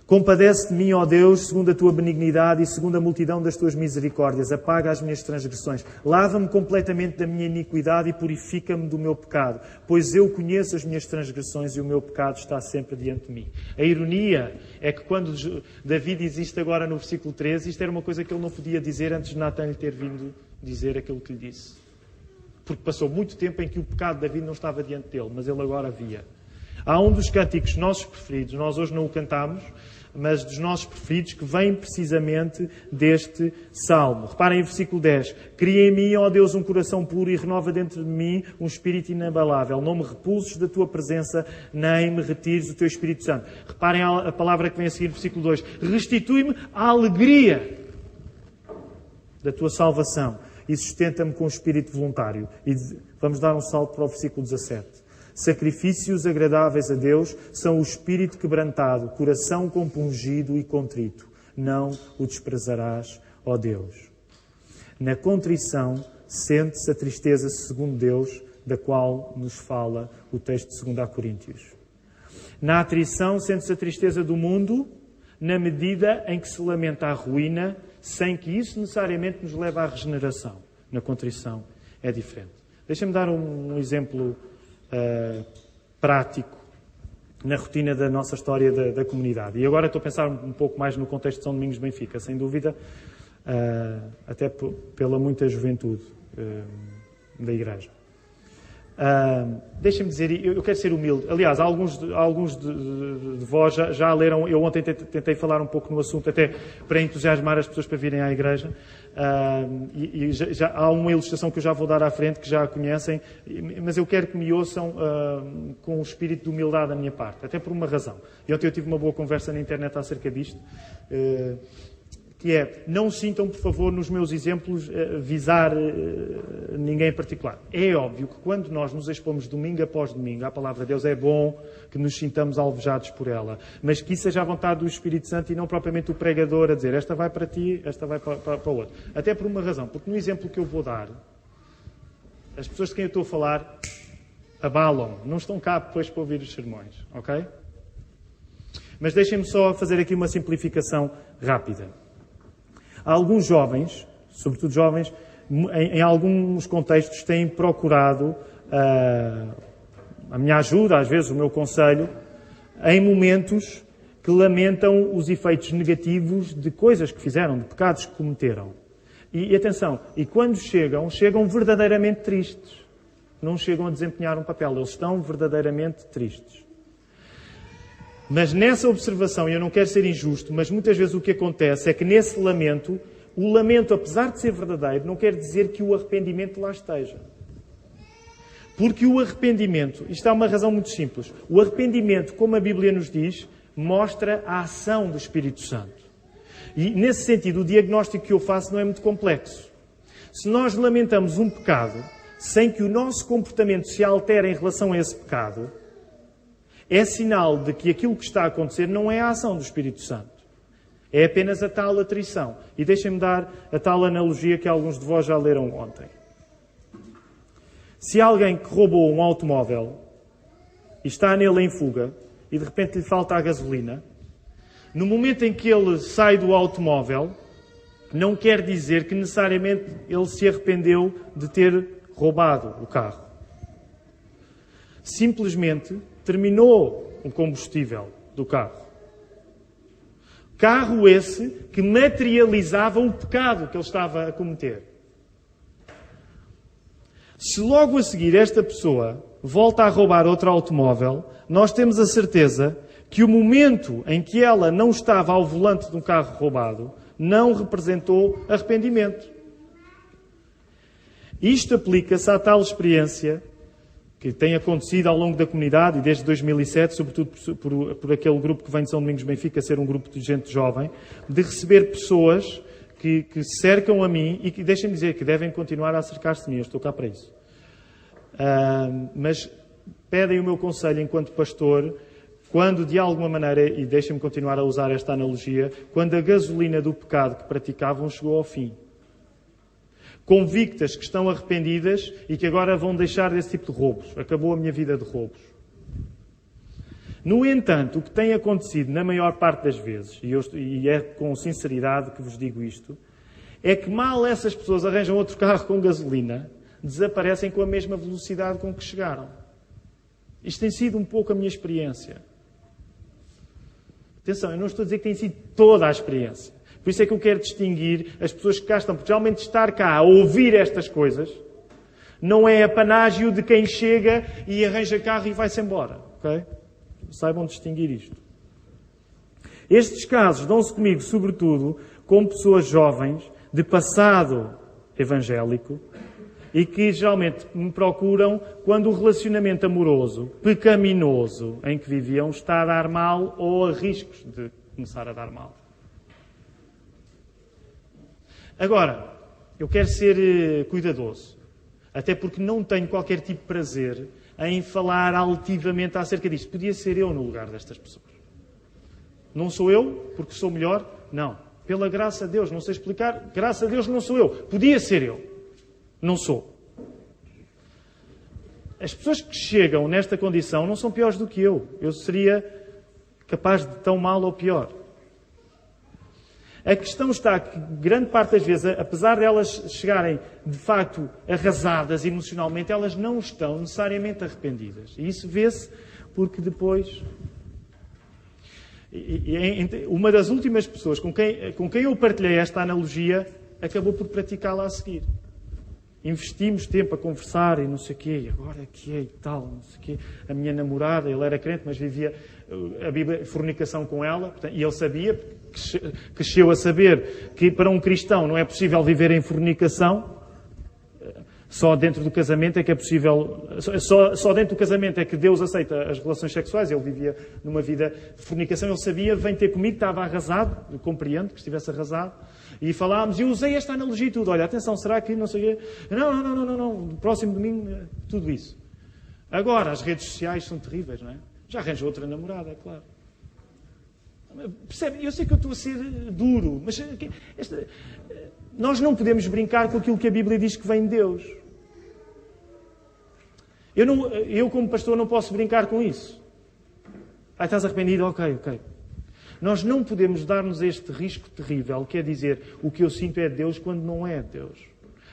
Compadece de mim, ó Deus, segundo a tua benignidade e segundo a multidão das tuas misericórdias. Apaga as minhas transgressões. Lava-me completamente da minha iniquidade e purifica-me do meu pecado. Pois eu conheço as minhas transgressões e o meu pecado está sempre diante de mim. A ironia é que quando Davi diz isto agora no versículo 13, isto era uma coisa que ele não podia dizer antes de Natã lhe ter vindo dizer aquilo que lhe disse. Porque passou muito tempo em que o pecado de Davi não estava diante dele, mas ele agora via. Há um dos cânticos nossos preferidos, nós hoje não o cantamos, mas dos nossos preferidos, que vem precisamente deste salmo. Reparem em versículo 10. Cria em mim, ó Deus, um coração puro e renova dentro de mim um espírito inabalável. Não me repulses da tua presença, nem me retires o teu Espírito Santo. Reparem a palavra que vem a seguir, versículo 2. Restitui-me a alegria da tua salvação e sustenta-me com o espírito voluntário. E vamos dar um salto para o versículo 17. Sacrifícios agradáveis a Deus são o espírito quebrantado, coração compungido e contrito. Não o desprezarás, ó Deus. Na contrição, sente-se a tristeza segundo Deus, da qual nos fala o texto de 2 Coríntios. Na atrição, sente-se a tristeza do mundo, na medida em que se lamenta a ruína, sem que isso necessariamente nos leve à regeneração. Na contrição é diferente. Deixem-me dar um exemplo prático na rotina da nossa história da comunidade. E agora estou a pensar um pouco mais no contexto de São Domingos de Benfica, sem dúvida, até pela muita juventude da Igreja. Deixem-me dizer, eu quero ser humilde. Aliás, alguns de vós já leram. Eu ontem tentei falar um pouco no assunto, até para entusiasmar as pessoas para virem à igreja. E já há uma ilustração que eu já vou dar à frente, que já a conhecem, mas eu quero que me ouçam com um espírito de humildade da minha parte, até por uma razão. E ontem eu tive uma boa conversa na internet acerca disto. Que é, não sintam, por favor, nos meus exemplos, visar ninguém em particular. É óbvio que quando nós nos expomos domingo após domingo à Palavra de Deus, é bom que nos sintamos alvejados por ela, mas que isso seja a vontade do Espírito Santo e não propriamente o pregador a dizer esta vai para ti, esta vai para o outro. Até por uma razão, porque no exemplo que eu vou dar, as pessoas de quem eu estou a falar abalam, não estão cá depois para ouvir os sermões, ok? Mas deixem-me só fazer aqui uma simplificação rápida. Há alguns jovens, sobretudo jovens, em alguns contextos têm procurado a minha ajuda, às vezes o meu conselho, em momentos que lamentam os efeitos negativos de coisas que fizeram, de pecados que cometeram. E atenção, e quando chegam verdadeiramente tristes. Não chegam a desempenhar um papel, eles estão verdadeiramente tristes. Mas nessa observação, e eu não quero ser injusto, mas muitas vezes o que acontece é que nesse lamento, o lamento, apesar de ser verdadeiro, não quer dizer que o arrependimento lá esteja. Porque o arrependimento, isto há uma razão muito simples, o arrependimento, como a Bíblia nos diz, mostra a ação do Espírito Santo. E nesse sentido, o diagnóstico que eu faço não é muito complexo. Se nós lamentamos um pecado, sem que o nosso comportamento se altere em relação a esse pecado, é sinal de que aquilo que está a acontecer não é a ação do Espírito Santo. É apenas a tal atrição. E deixem-me dar a tal analogia que alguns de vós já leram ontem. Se alguém que roubou um automóvel e está nele em fuga e de repente lhe falta a gasolina, no momento em que ele sai do automóvel, não quer dizer que necessariamente ele se arrependeu de ter roubado o carro. Simplesmente terminou o combustível do carro. Carro esse que materializava o pecado que ele estava a cometer. Se logo a seguir esta pessoa volta a roubar outro automóvel, nós temos a certeza que o momento em que ela não estava ao volante de um carro roubado não representou arrependimento. Isto aplica-se à tal experiência que tem acontecido ao longo da comunidade, e desde 2007, sobretudo por aquele grupo que vem de São Domingos Benfica, ser um grupo de gente jovem, de receber pessoas que se cercam a mim e que, deixem-me dizer, que devem continuar a acercar-se de mim, eu estou cá para isso. Mas pedem o meu conselho enquanto pastor, quando de alguma maneira, e deixem-me continuar a usar esta analogia, quando a gasolina do pecado que praticavam chegou ao fim. Convictas que estão arrependidas e que agora vão deixar desse tipo de roubos. Acabou a minha vida de roubos. No entanto, o que tem acontecido na maior parte das vezes, e é com sinceridade que vos digo isto, é que mal essas pessoas arranjam outro carro com gasolina, desaparecem com a mesma velocidade com que chegaram. Isto tem sido um pouco a minha experiência. Atenção, eu não estou a dizer que tem sido toda a experiência. Por isso é que eu quero distinguir as pessoas que cá estão, porque realmente estar cá a ouvir estas coisas não é apanágio de quem chega e arranja carro e vai-se embora. Okay? Saibam distinguir isto. Estes casos dão-se comigo, sobretudo, com pessoas jovens de passado evangélico e que geralmente me procuram quando o relacionamento amoroso, pecaminoso, em que viviam está a dar mal ou a riscos de começar a dar mal. Agora, eu quero ser cuidadoso, até porque não tenho qualquer tipo de prazer em falar altivamente acerca disto. Podia ser eu no lugar destas pessoas. Não sou eu, porque sou melhor? Não. Pela graça de Deus, não sei explicar. Graças a Deus não sou eu. Podia ser eu. Não sou. As pessoas que chegam nesta condição não são piores do que eu. Eu seria capaz de tão mal ou pior. A questão está que, grande parte das vezes, apesar de elas chegarem, de facto, arrasadas emocionalmente, elas não estão necessariamente arrependidas. E isso vê-se porque depois... Uma das últimas pessoas com quem eu partilhei esta analogia acabou por praticá-la a seguir. investimos tempo a conversar e não sei o quê, e agora que é e tal, não sei o quê. A minha namorada, ele era crente, mas vivia a Bíblia, fornicação com ela, e ele sabia, cresceu a saber que para um cristão não é possível viver em fornicação. Só dentro do casamento é que é possível... Só dentro do casamento é que Deus aceita as relações sexuais. Ele vivia numa vida de fornicação. Ele sabia, vem ter comigo, estava arrasado. Eu compreendo que estivesse arrasado. E falámos, e eu usei esta analogia e tudo. Olha, atenção, será que não sei o quê? Não. Próximo domingo, tudo isso. Agora, as redes sociais são terríveis, não é? Já arranjou outra namorada, é claro. Percebe? Eu sei que eu estou a ser duro, mas nós não podemos brincar com aquilo que a Bíblia diz que vem de Deus. Eu como pastor, não posso brincar com isso. Estás arrependido? Ok. Nós não podemos dar-nos este risco terrível, que é dizer o que eu sinto é de Deus quando não é de Deus.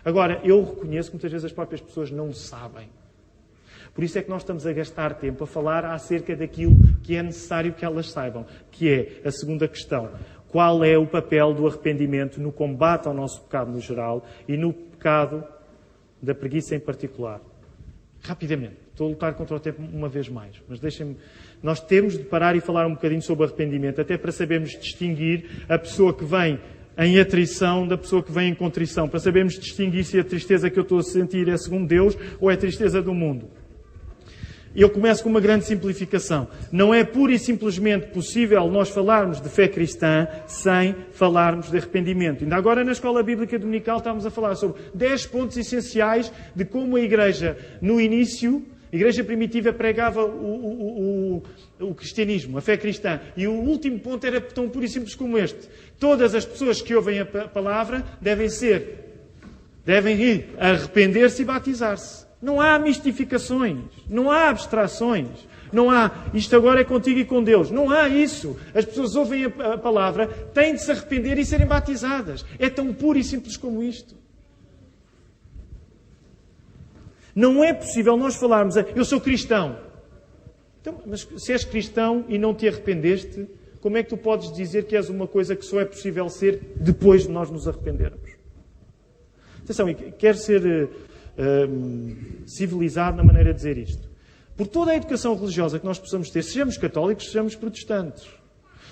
Agora, eu reconheço que muitas vezes as próprias pessoas não sabem. Por isso é que nós estamos a gastar tempo a falar acerca daquilo que é necessário que elas saibam, que é a segunda questão. Qual é o papel do arrependimento no combate ao nosso pecado no geral e no pecado da preguiça em particular? Rapidamente. Estou a lutar contra o tempo uma vez mais, mas deixem-me... Nós temos de parar e falar um bocadinho sobre o arrependimento, até para sabermos distinguir a pessoa que vem em atrição da pessoa que vem em contrição, para sabermos distinguir se a tristeza que eu estou a sentir é segundo Deus ou é a tristeza do mundo. Eu começo com uma grande simplificação. Não é pura e simplesmente possível nós falarmos de fé cristã sem falarmos de arrependimento. Ainda agora na Escola Bíblica Dominical estávamos a falar sobre 10 pontos essenciais de como a Igreja, no início, a Igreja primitiva pregava o cristianismo, a fé cristã. E o último ponto era tão puro e simples como este. Todas as pessoas que ouvem a palavra devem ir arrepender-se e batizar-se. Não há mistificações, não há abstrações, não há isto agora é contigo e com Deus. Não há isso. As pessoas ouvem a palavra, têm de se arrepender e serem batizadas. É tão puro e simples como isto. Não é possível nós falarmos, eu sou cristão. Então, mas se és cristão e não te arrependeste, como é que tu podes dizer que és uma coisa que só é possível ser depois de nós nos arrependermos? Atenção, quero ser... civilizado na maneira de dizer isto. Por toda a educação religiosa que nós possamos ter, sejamos católicos, sejamos protestantes.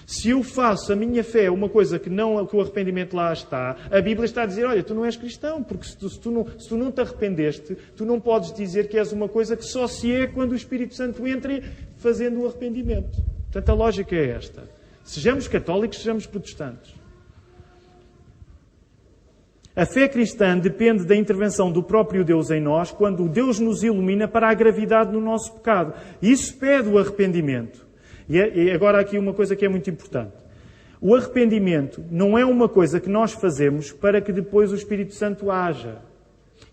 Se eu faço a minha fé uma coisa que o arrependimento lá está, a Bíblia está a dizer, olha, tu não és cristão, porque se tu não te arrependeste, tu não podes dizer que és uma coisa que só se é quando o Espírito Santo entra fazendo o arrependimento. Portanto, a lógica é esta. Sejamos católicos, sejamos protestantes. A fé cristã depende da intervenção do próprio Deus em nós quando Deus nos ilumina para a gravidade do nosso pecado. Isso pede o arrependimento. E agora aqui uma coisa que é muito importante. O arrependimento não é uma coisa que nós fazemos para que depois o Espírito Santo haja.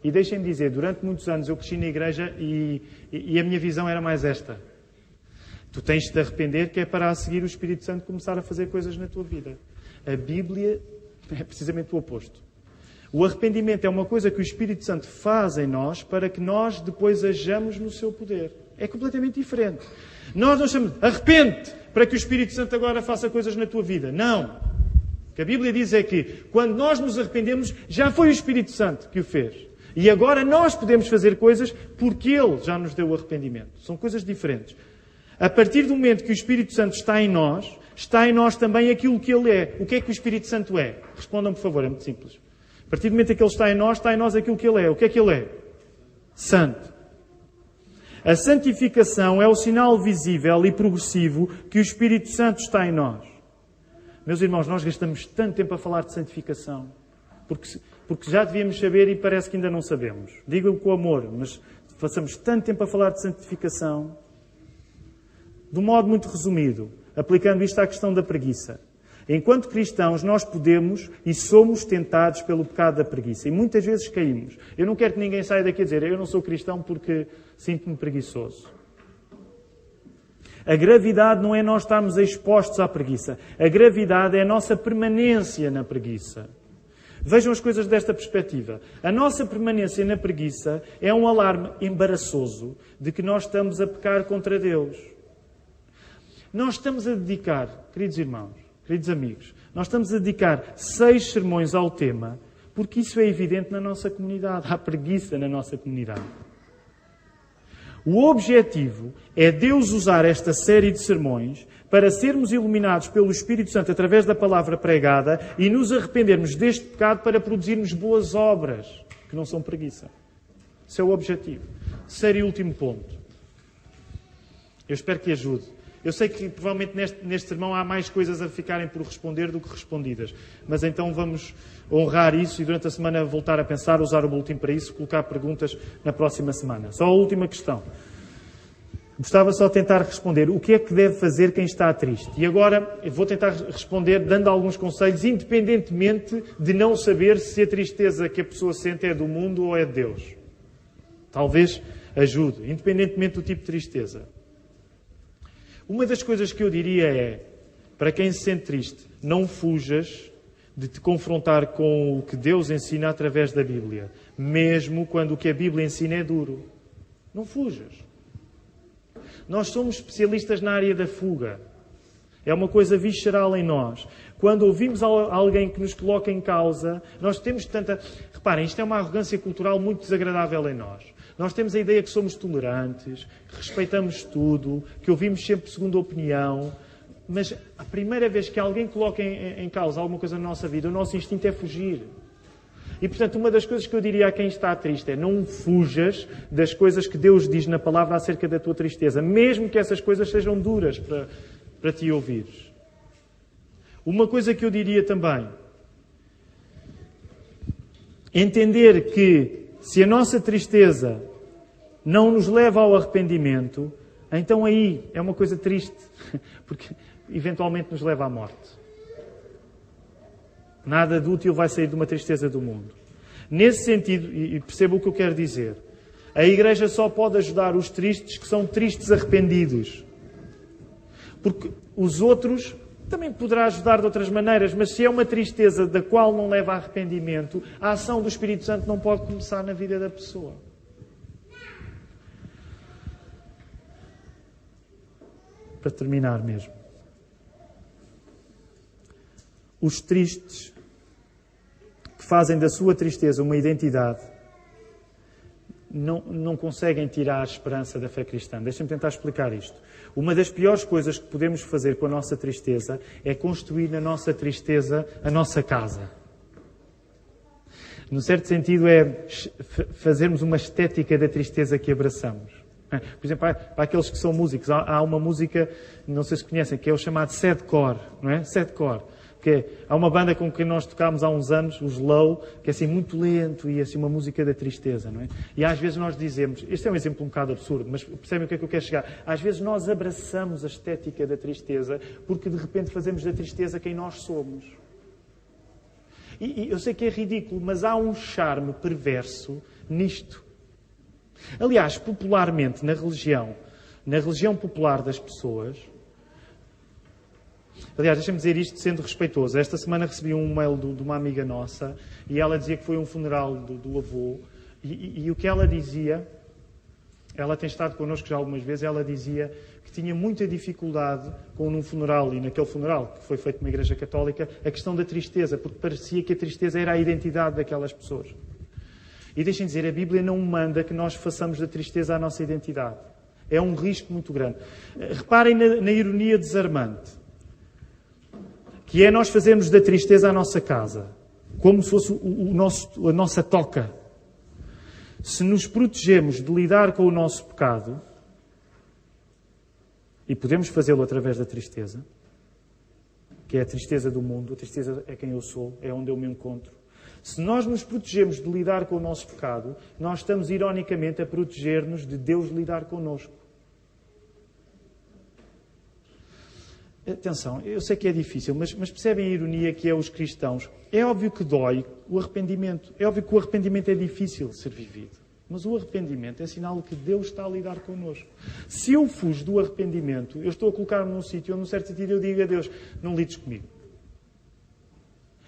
E deixem-me dizer, durante muitos anos eu cresci na igreja e a minha visão era mais esta. Tu tens de te arrepender que é para a seguir o Espírito Santo começar a fazer coisas na tua vida. A Bíblia é precisamente o oposto. O arrependimento é uma coisa que o Espírito Santo faz em nós para que nós depois hajamos no seu poder. É completamente diferente. Nós não chamamos arrepende para que o Espírito Santo agora faça coisas na tua vida. Não. O que a Bíblia diz é que quando nós nos arrependemos, já foi o Espírito Santo que o fez. E agora nós podemos fazer coisas porque Ele já nos deu o arrependimento. São coisas diferentes. A partir do momento que o Espírito Santo está em nós também aquilo que Ele é. O que é que o Espírito Santo é? Respondam, por favor, é muito simples. A partir do momento em que Ele está em nós aquilo que Ele é. O que é que Ele é? Santo. A santificação é o sinal visível e progressivo que o Espírito Santo está em nós. Meus irmãos, nós gastamos tanto tempo a falar de santificação, porque já devíamos saber e parece que ainda não sabemos. Digo com amor, mas passamos tanto tempo a falar de santificação, de um modo muito resumido, aplicando isto à questão da preguiça. Enquanto cristãos, nós podemos e somos tentados pelo pecado da preguiça. E muitas vezes caímos. Eu não quero que ninguém saia daqui a dizer eu não sou cristão porque sinto-me preguiçoso. A gravidade não é nós estarmos expostos à preguiça. A gravidade é a nossa permanência na preguiça. Vejam as coisas desta perspectiva. A nossa permanência na preguiça é um alarme embaraçoso de que nós estamos a pecar contra Deus. Nós estamos a dedicar, queridos irmãos, queridos amigos, nós estamos a dedicar 6 sermões ao tema Porque isso é evidente na nossa comunidade. Há preguiça na nossa comunidade. O objetivo é Deus usar esta série de sermões para sermos iluminados pelo Espírito Santo através da palavra pregada e nos arrependermos deste pecado para produzirmos boas obras, que não são preguiça. Esse é o objetivo. Terceiro e último ponto. Eu espero que ajude. Eu sei que provavelmente neste sermão há mais coisas a ficarem por responder do que respondidas. Mas então vamos honrar isso e durante a semana voltar a pensar, usar o boletim para isso, colocar perguntas na próxima semana. Só a última questão. Gostava só de tentar responder. O que é que deve fazer quem está triste? E agora eu vou tentar responder dando alguns conselhos, independentemente de não saber se a tristeza que a pessoa sente é do mundo ou é de Deus. Talvez ajude, independentemente do tipo de tristeza. Uma das coisas que eu diria é, para quem se sente triste, não fujas de te confrontar com o que Deus ensina através da Bíblia, mesmo quando o que a Bíblia ensina é duro. Não fujas. Nós somos especialistas na área da fuga. É uma coisa visceral em nós. Quando ouvimos alguém que nos coloca em causa, nós temos tanta... Reparem, isto é uma arrogância cultural muito desagradável em nós. Nós temos a ideia que somos tolerantes, que respeitamos tudo, que ouvimos sempre segunda opinião, mas a primeira vez que alguém coloca em causa alguma coisa na nossa vida, o nosso instinto é fugir. E, portanto, uma das coisas que eu diria a quem está triste é não fujas das coisas que Deus diz na palavra acerca da tua tristeza, mesmo que essas coisas sejam duras para ti ouvires. Uma coisa que eu diria também, entender que se a nossa tristeza não nos leva ao arrependimento, então aí é uma coisa triste, porque eventualmente nos leva à morte. Nada de útil vai sair de uma tristeza do mundo. Nesse sentido, e perceba o que eu quero dizer, a Igreja só pode ajudar os tristes que são tristes arrependidos. Porque os outros também poderá ajudar de outras maneiras, mas se é uma tristeza da qual não leva a arrependimento, a ação do Espírito Santo não pode começar na vida da pessoa. Para terminar mesmo. Os tristes que fazem da sua tristeza uma identidade não conseguem tirar a esperança da fé cristã. Deixem-me tentar explicar isto. Uma das piores coisas que podemos fazer com a nossa tristeza é construir na nossa tristeza a nossa casa. No certo sentido é fazermos uma estética da tristeza que abraçamos. Por exemplo, para aqueles que são músicos, há uma música, não sei se conhecem, que é o chamado sadcore, não é? Sadcore. Há uma banda com quem nós tocámos há uns anos, os Low, que é assim muito lento e assim uma música da tristeza, não é? E às vezes nós dizemos, este é um exemplo um bocado absurdo, mas percebem o que é que eu quero chegar? Às vezes nós abraçamos a estética da tristeza porque de repente fazemos da tristeza quem nós somos. E eu sei que é ridículo, mas há um charme perverso nisto. Aliás, popularmente, na religião popular das pessoas... Aliás, deixem-me dizer isto sendo respeitoso. Esta semana recebi um mail de uma amiga nossa e ela dizia que foi um funeral do avô e o que ela dizia, ela tem estado connosco já algumas vezes, ela dizia que tinha muita dificuldade com num funeral e naquele funeral que foi feito numa igreja católica, a questão da tristeza, porque parecia que a tristeza era a identidade daquelas pessoas. E deixem dizer, a Bíblia não manda que nós façamos da tristeza a nossa identidade. É um risco muito grande. Reparem na ironia desarmante, que é nós fazermos da tristeza a nossa casa, como se fosse a nossa toca. Se nos protegemos de lidar com o nosso pecado, e podemos fazê-lo através da tristeza, que é a tristeza do mundo, a tristeza é quem eu sou, é onde eu me encontro. Se nós nos protegemos de lidar com o nosso pecado, nós estamos, ironicamente, a proteger-nos de Deus lidar connosco. Atenção, eu sei que é difícil, mas percebem a ironia que é os cristãos? É óbvio que dói o arrependimento. É óbvio que o arrependimento é difícil de ser vivido. Mas o arrependimento é sinal de que Deus está a lidar connosco. Se eu fujo do arrependimento, eu estou a colocar-me num sítio onde, num certo sentido, eu digo a Deus, não lides comigo.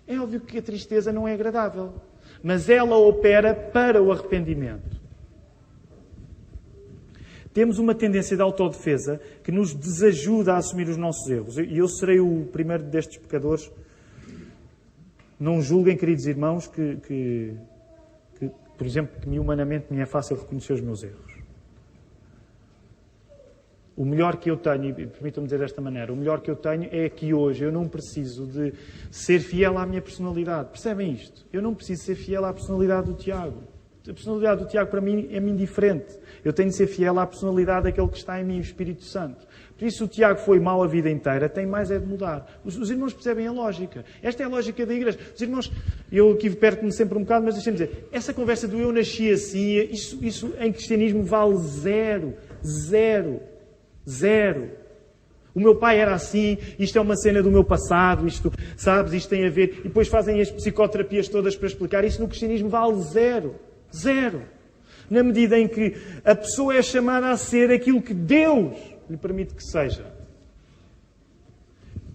É óbvio que a tristeza não é agradável. Mas ela opera para o arrependimento. Temos uma tendência de autodefesa que nos desajuda a assumir os nossos erros. E eu serei o primeiro destes pecadores. Não julguem, queridos irmãos, que, por exemplo, que humanamente me é fácil reconhecer os meus erros. O melhor que eu tenho, e permitam-me dizer desta maneira, o melhor que eu tenho é que hoje eu não preciso de ser fiel à minha personalidade. Percebem isto? Eu não preciso ser fiel à personalidade do Tiago. A personalidade do Tiago para mim é-me indiferente. Eu tenho de ser fiel à personalidade daquele que está em mim, o Espírito Santo. Por isso o Tiago foi mau a vida inteira, tem mais é de mudar. Os irmãos percebem a lógica. Esta é a lógica da igreja. Os irmãos, eu aqui perto-me sempre um bocado, mas deixem-me dizer, essa conversa do eu nasci assim, isso em cristianismo vale zero. Zero. Zero. O meu pai era assim, isto é uma cena do meu passado, isto, sabes, isto tem a ver... E depois fazem as psicoterapias todas para explicar. Isso no cristianismo vale zero. Zero. Na medida em que a pessoa é chamada a ser aquilo que Deus lhe permite que seja.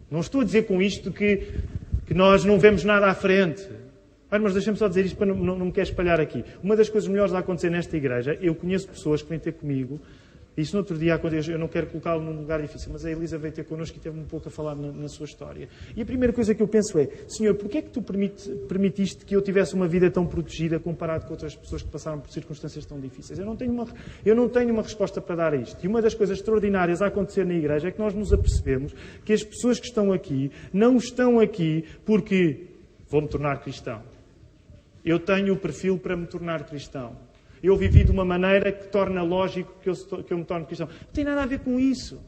Não estou a dizer com isto que nós não vemos nada à frente. Mas deixa-me só dizer isto para não me quero espalhar aqui. Uma das coisas melhores a acontecer nesta igreja, eu conheço pessoas que vêm ter comigo. Isso no outro dia aconteceu, eu não quero colocá-lo num lugar difícil, mas a Elisa veio ter connosco e teve um pouco a falar na sua história. E a primeira coisa que eu penso é, Senhor, porquê é que tu permitiste que eu tivesse uma vida tão protegida comparado com outras pessoas que passaram por circunstâncias tão difíceis? Eu não tenho uma resposta para dar a isto. E uma das coisas extraordinárias a acontecer na igreja é que nós nos apercebemos que as pessoas que estão aqui não estão aqui porque vou-me tornar cristão. Eu tenho o perfil para me tornar cristão. Eu vivi de uma maneira que torna lógico que eu me torne cristão. Não tem nada a ver com isso.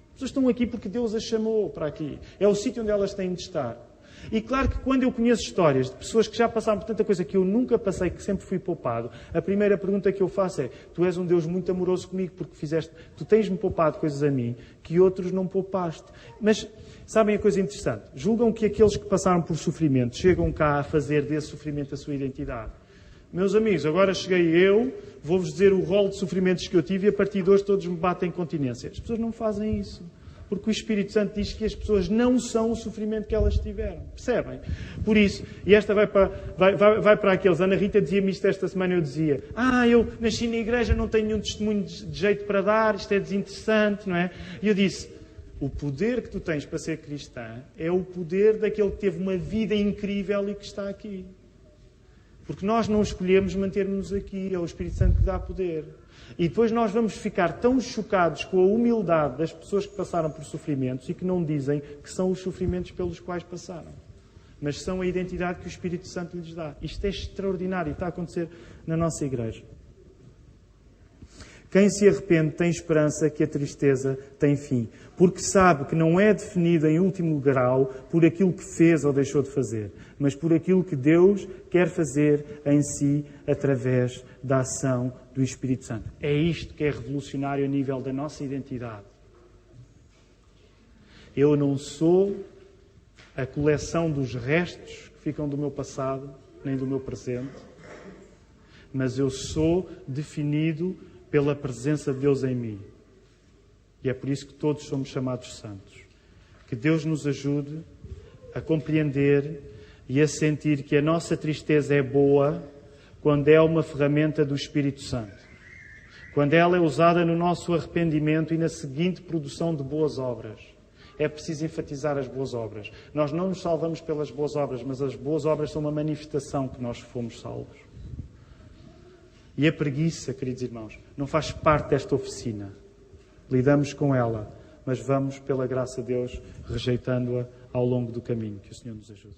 As pessoas estão aqui porque Deus as chamou para aqui. É o sítio onde elas têm de estar. E claro que quando eu conheço histórias de pessoas que já passaram por tanta coisa que eu nunca passei, que sempre fui poupado, a primeira pergunta que eu faço é: tu és um Deus muito amoroso comigo porque tu tens-me poupado coisas a mim que outros não poupaste. Mas sabem a coisa interessante? Julgam que aqueles que passaram por sofrimento chegam cá a fazer desse sofrimento a sua identidade. Meus amigos, agora cheguei eu, vou-vos dizer o rol de sofrimentos que eu tive e a partir de hoje todos me batem continência. As pessoas não fazem isso. Porque o Espírito Santo diz que as pessoas não são o sofrimento que elas tiveram. Percebem? Por isso, e esta vai para aqueles. Ana Rita dizia-me isto esta semana, eu dizia: eu nasci na igreja, não tenho nenhum testemunho de jeito para dar, isto é desinteressante, não é? E eu disse: o poder que tu tens para ser cristã é o poder daquele que teve uma vida incrível e que está aqui. Porque nós não escolhemos manter-nos aqui, é o Espírito Santo que dá poder. E depois nós vamos ficar tão chocados com a humildade das pessoas que passaram por sofrimentos e que não dizem que são os sofrimentos pelos quais passaram. Mas são a identidade que o Espírito Santo lhes dá. Isto é extraordinário e está a acontecer na nossa igreja. Quem se arrepende tem esperança que a tristeza tem fim, porque sabe que não é definida em último grau por aquilo que fez ou deixou de fazer, mas por aquilo que Deus quer fazer em si através da ação do Espírito Santo. É isto que é revolucionário a nível da nossa identidade. Eu não sou a coleção dos restos que ficam do meu passado, nem do meu presente, mas eu sou definido pela presença de Deus em mim. E é por isso que todos somos chamados santos. Que Deus nos ajude a compreender e a sentir que a nossa tristeza é boa quando é uma ferramenta do Espírito Santo. Quando ela é usada no nosso arrependimento e na seguinte produção de boas obras. É preciso enfatizar as boas obras. Nós não nos salvamos pelas boas obras, mas as boas obras são uma manifestação que nós fomos salvos. E a preguiça, queridos irmãos, não faz parte desta oficina. Lidamos com ela, mas vamos, pela graça de Deus, rejeitando-a ao longo do caminho. Que o Senhor nos ajude.